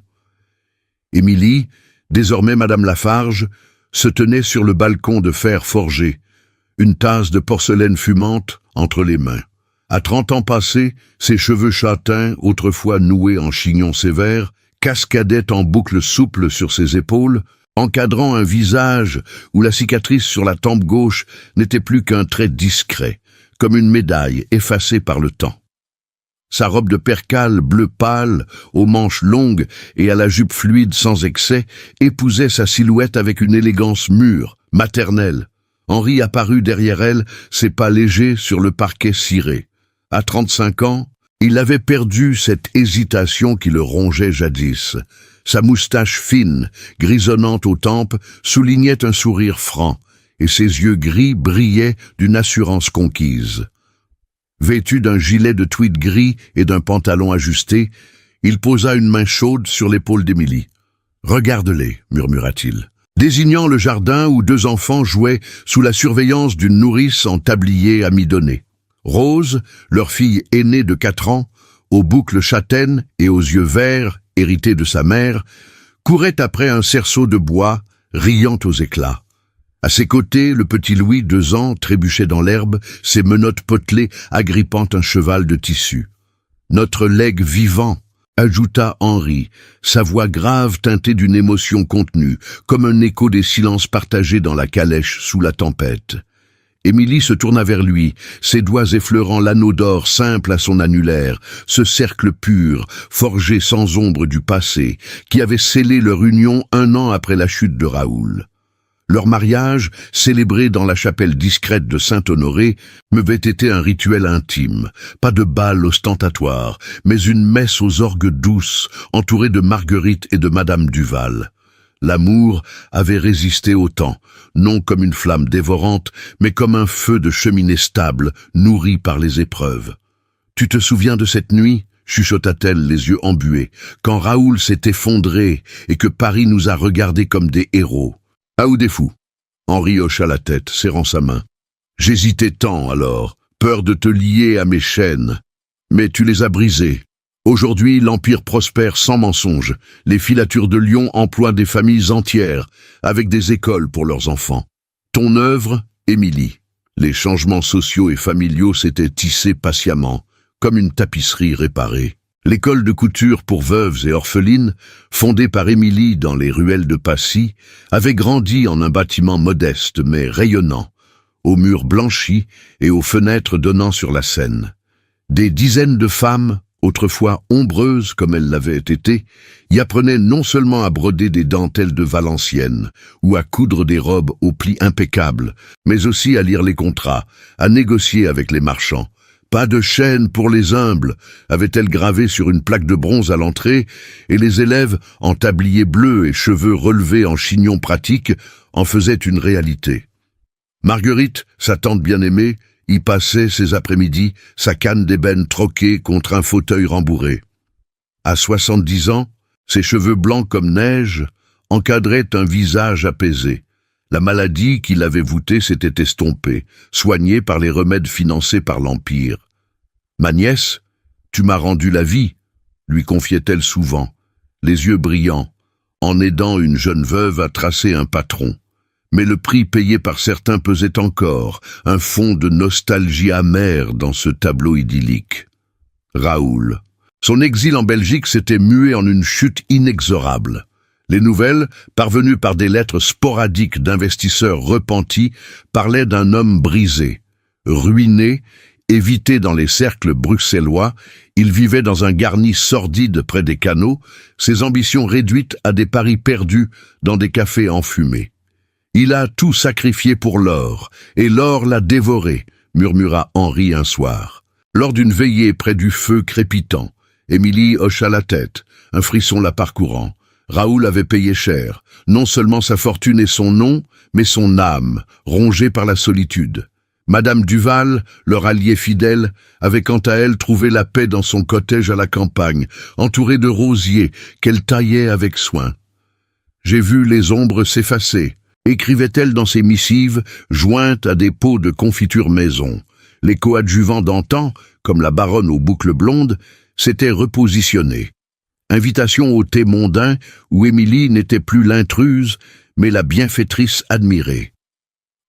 Émilie, désormais Madame Lafarge, se tenait sur le balcon de fer forgé, une tasse de porcelaine fumante entre les mains. À 30 ans passés, ses cheveux châtains, autrefois noués en chignon sévère, cascadaient en boucles souples sur ses épaules, encadrant un visage où la cicatrice sur la tempe gauche n'était plus qu'un trait discret, comme une médaille effacée par le temps. Sa robe de percale bleu pâle, aux manches longues et à la jupe fluide sans excès, épousait sa silhouette avec une élégance mûre, maternelle. Henri apparut derrière elle, ses pas légers sur le parquet ciré. À 35 ans, il avait perdu cette hésitation qui le rongeait jadis. Sa moustache fine, grisonnante aux tempes, soulignait un sourire franc. et ses yeux gris brillaient d'une assurance conquise. Vêtu d'un gilet de tweed gris et d'un pantalon ajusté, il posa une main chaude sur l'épaule d'Émilie. « Regarde-les, murmura-t-il, désignant le jardin où deux enfants jouaient sous la surveillance d'une nourrice en tablier amidonné. Rose, leur fille aînée de 4 ans, aux boucles châtaines et aux yeux verts, hérités de sa mère, courait après un cerceau de bois, riant aux éclats. À ses côtés, le petit Louis, 2 ans, trébuchait dans l'herbe, ses menottes potelées agrippant un cheval de tissu. « Notre legs vivant !» ajouta Henri, sa voix grave teintée d'une émotion contenue, comme un écho des silences partagés dans la calèche sous la tempête. Émilie se tourna vers lui, ses doigts effleurant l'anneau d'or simple à son annulaire, ce cercle pur, forgé sans ombre du passé, qui avait scellé leur union 1 an après la chute de Raoul. Leur mariage, célébré dans la chapelle discrète de Saint-Honoré, m'avait été un rituel intime, pas de bal ostentatoire, mais une messe aux orgues douces, entourée de Marguerite et de Madame Duval. L'amour avait résisté au temps, non comme une flamme dévorante, mais comme un feu de cheminée stable, nourri par les épreuves. « Tu te souviens de cette nuit ?» chuchota-t-elle les yeux embués, quand Raoul s'est effondré et que Paris nous a regardés comme des héros. « Ah ou des fous ?» Henri hocha la tête, serrant sa main. « J'hésitais tant alors, peur de te lier à mes chaînes. Mais tu les as brisées. Aujourd'hui, l'Empire prospère sans mensonge. Les filatures de Lyon emploient des familles entières, avec des écoles pour leurs enfants. Ton œuvre, Émilie. » Les changements sociaux et familiaux s'étaient tissés patiemment, comme une tapisserie réparée. L'école de couture pour veuves et orphelines, fondée par Émilie dans les ruelles de Passy, avait grandi en un bâtiment modeste mais rayonnant, aux murs blanchis et aux fenêtres donnant sur la Seine. Des dizaines de femmes, autrefois ombreuses comme elles l'avaient été, y apprenaient non seulement à broder des dentelles de Valenciennes ou à coudre des robes aux plis impeccables, mais aussi à lire les contrats, à négocier avec les marchands. Pas de chaîne pour les humbles, avait-elle gravé sur une plaque de bronze à l'entrée, et les élèves, en tablier bleu et cheveux relevés en chignon pratique, en faisaient une réalité. Marguerite, sa tante bien-aimée, y passait ses après-midi, sa canne d'ébène troquée contre un fauteuil rembourré. À 70 ans, ses cheveux blancs comme neige encadraient un visage apaisé. La maladie qui l'avait voûtée s'était estompée, soignée par les remèdes financés par l'Empire. « Ma nièce, tu m'as rendu la vie », lui confiait-elle souvent, les yeux brillants, en aidant une jeune veuve à tracer un patron. Mais le prix payé par certains pesait encore, un fond de nostalgie amère dans ce tableau idyllique. Raoul. Son exil en Belgique s'était mué en une chute inexorable. Les nouvelles, parvenues par des lettres sporadiques d'investisseurs repentis, parlaient d'un homme brisé, ruiné, évité dans les cercles bruxellois. Il vivait dans un garni sordide près des canaux, ses ambitions réduites à des paris perdus dans des cafés enfumés. « Il a tout sacrifié pour l'or, et l'or l'a dévoré », murmura Henri un soir. Lors d'une veillée près du feu crépitant, Émilie hocha la tête, un frisson la parcourant. Raoul avait payé cher, non seulement sa fortune et son nom, mais son âme, rongée par la solitude. Madame Duval, leur alliée fidèle, avait quant à elle trouvé la paix dans son cottage à la campagne, entourée de rosiers qu'elle taillait avec soin. « J'ai vu les ombres s'effacer », écrivait-elle dans ses missives, jointes à des pots de confiture maison. Les coadjuvants d'antan, comme la baronne aux boucles blondes, s'étaient repositionnés. Invitation au thé mondain où Émilie n'était plus l'intruse, mais la bienfaitrice admirée.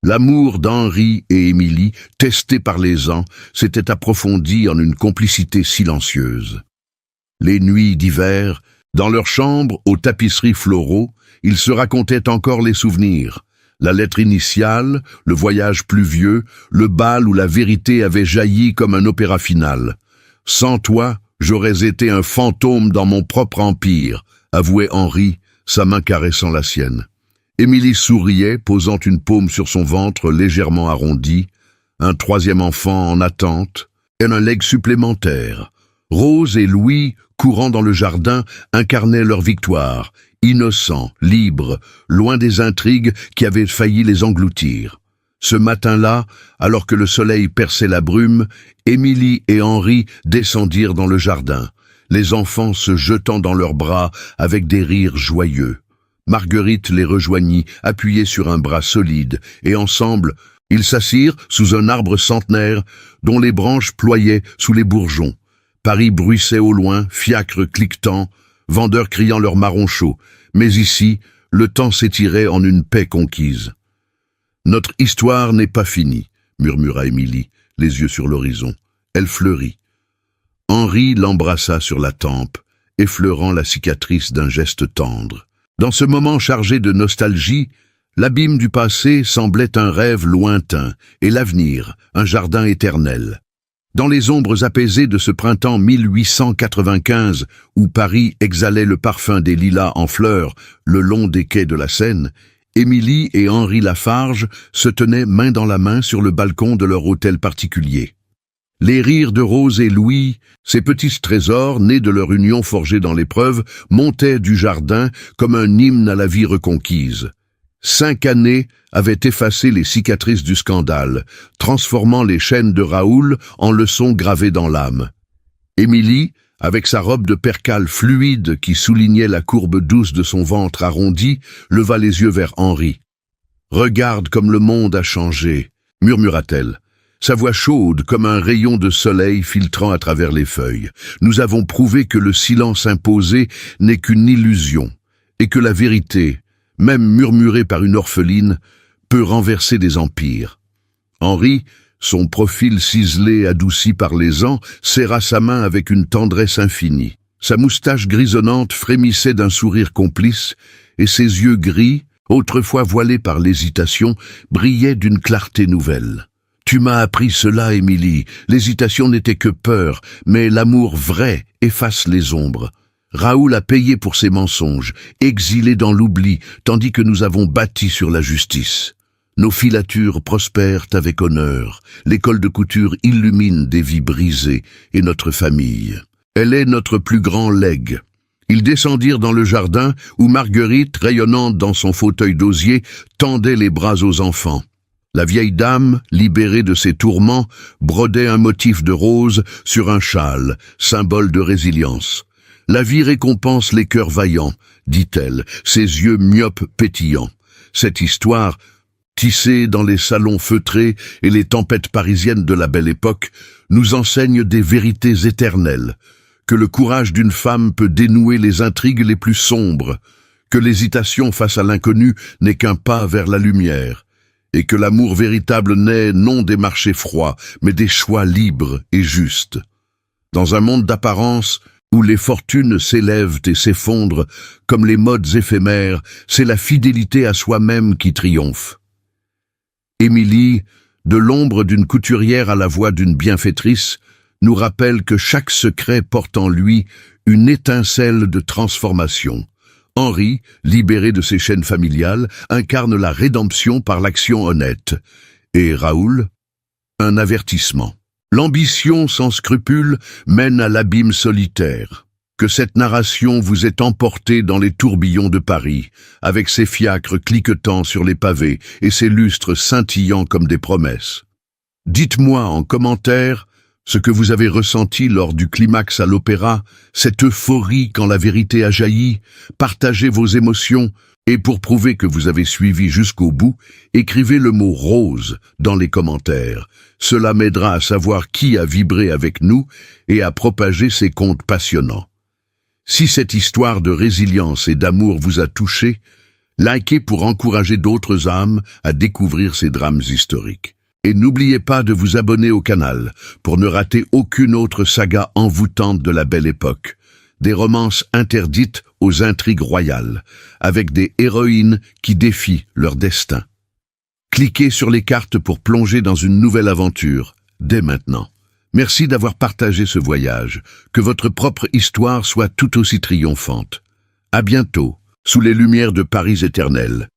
L'amour d'Henri et Émilie, testé par les ans, s'était approfondi en une complicité silencieuse. Les nuits d'hiver, dans leur chambre aux tapisseries floraux, ils se racontaient encore les souvenirs. La lettre initiale, le voyage pluvieux, le bal où la vérité avait jailli comme un opéra final. « Sans toi, j'aurais été un fantôme dans mon propre empire », avouait Henri, sa main caressant la sienne. Émilie souriait, posant une paume sur son ventre légèrement arrondi. Un 3e enfant en attente, et un legs supplémentaire. Rose et Louis, courant dans le jardin, incarnaient leur victoire. innocents, libres, loin des intrigues qui avaient failli les engloutir. Ce matin-là, alors que le soleil perçait la brume, Émilie et Henri descendirent dans le jardin, les enfants se jetant dans leurs bras avec des rires joyeux. Marguerite les rejoignit, appuyée sur un bras solide, et ensemble, ils s'assirent sous un arbre centenaire dont les branches ployaient sous les bourgeons. Paris bruissait au loin, fiacres cliquetant, vendeurs criant leur marron chaud. Mais ici, le temps s'étirait en une paix conquise. « Notre histoire n'est pas finie », murmura Émilie, les yeux sur l'horizon. Elle fleurit. Henri l'embrassa sur la tempe, effleurant la cicatrice d'un geste tendre. Dans ce moment chargé de nostalgie, l'abîme du passé semblait un rêve lointain, et l'avenir, un jardin éternel. Dans les ombres apaisées de ce printemps 1895, où Paris exhalait le parfum des lilas en fleurs le long des quais de la Seine, Émilie et Henri Lafarge se tenaient main dans la main sur le balcon de leur hôtel particulier. Les rires de Rose et Louis, ces petits trésors nés de leur union forgée dans l'épreuve, montaient du jardin comme un hymne à la vie reconquise. 5 années avaient effacé les cicatrices du scandale, transformant les chaînes de Raoul en leçons gravées dans l'âme. Émilie, avec sa robe de percale fluide qui soulignait la courbe douce de son ventre arrondi, leva les yeux vers Henri. « Regarde comme le monde a changé », murmura-t-elle, sa voix chaude comme un rayon de soleil filtrant à travers les feuilles. « Nous avons prouvé que le silence imposé n'est qu'une illusion, et que la vérité, même murmurée par une orpheline, peut renverser des empires. » Henri, son profil ciselé adouci par les ans, serra sa main avec une tendresse infinie. Sa moustache grisonnante frémissait d'un sourire complice, et ses yeux gris, autrefois voilés par l'hésitation, brillaient d'une clarté nouvelle. « Tu m'as appris cela, Émilie. L'hésitation n'était que peur, mais l'amour vrai efface les ombres. Raoul a payé pour ses mensonges, exilé dans l'oubli, tandis que nous avons bâti sur la justice. Nos filatures prospèrent avec honneur, l'école de couture illumine des vies brisées et notre famille. Elle est notre plus grand legs. » Ils descendirent dans le jardin où Marguerite, rayonnante dans son fauteuil d'osier, tendait les bras aux enfants. La vieille dame, libérée de ses tourments, brodait un motif de rose sur un châle, symbole de résilience. « La vie récompense les cœurs vaillants, » dit-elle, ses yeux myopes pétillants. Cette histoire, tissée dans les salons feutrés et les tempêtes parisiennes de la Belle Époque, nous enseigne des vérités éternelles, que le courage d'une femme peut dénouer les intrigues les plus sombres, que l'hésitation face à l'inconnu n'est qu'un pas vers la lumière, et que l'amour véritable naît non des marchés froids, mais des choix libres et justes. Dans un monde d'apparence, où les fortunes s'élèvent et s'effondrent comme les modes éphémères, c'est la fidélité à soi-même qui triomphe. Émilie, de l'ombre d'une couturière à la voix d'une bienfaitrice, nous rappelle que chaque secret porte en lui une étincelle de transformation. Henri, libéré de ses chaînes familiales, incarne la rédemption par l'action honnête. Et Raoul, un avertissement. L'ambition sans scrupule mène à l'abîme solitaire. Que cette narration vous ait emporté dans les tourbillons de Paris, avec ses fiacres cliquetant sur les pavés et ses lustres scintillant comme des promesses. Dites-moi en commentaire ce que vous avez ressenti lors du climax à l'opéra, cette euphorie quand la vérité a jailli. Partagez vos émotions et pour prouver que vous avez suivi jusqu'au bout, écrivez le mot « rose » dans les commentaires. Cela m'aidera à savoir qui a vibré avec nous et à propager ces contes passionnants. Si cette histoire de résilience et d'amour vous a touché, likez pour encourager d'autres âmes à découvrir ces drames historiques. Et n'oubliez pas de vous abonner au canal pour ne rater aucune autre saga envoûtante de la Belle Époque. Des romances interdites aux intrigues royales, avec des héroïnes qui défient leur destin. Cliquez sur les cartes pour plonger dans une nouvelle aventure, dès maintenant. Merci d'avoir partagé ce voyage. Que votre propre histoire soit tout aussi triomphante. À bientôt, sous les lumières de Paris éternel.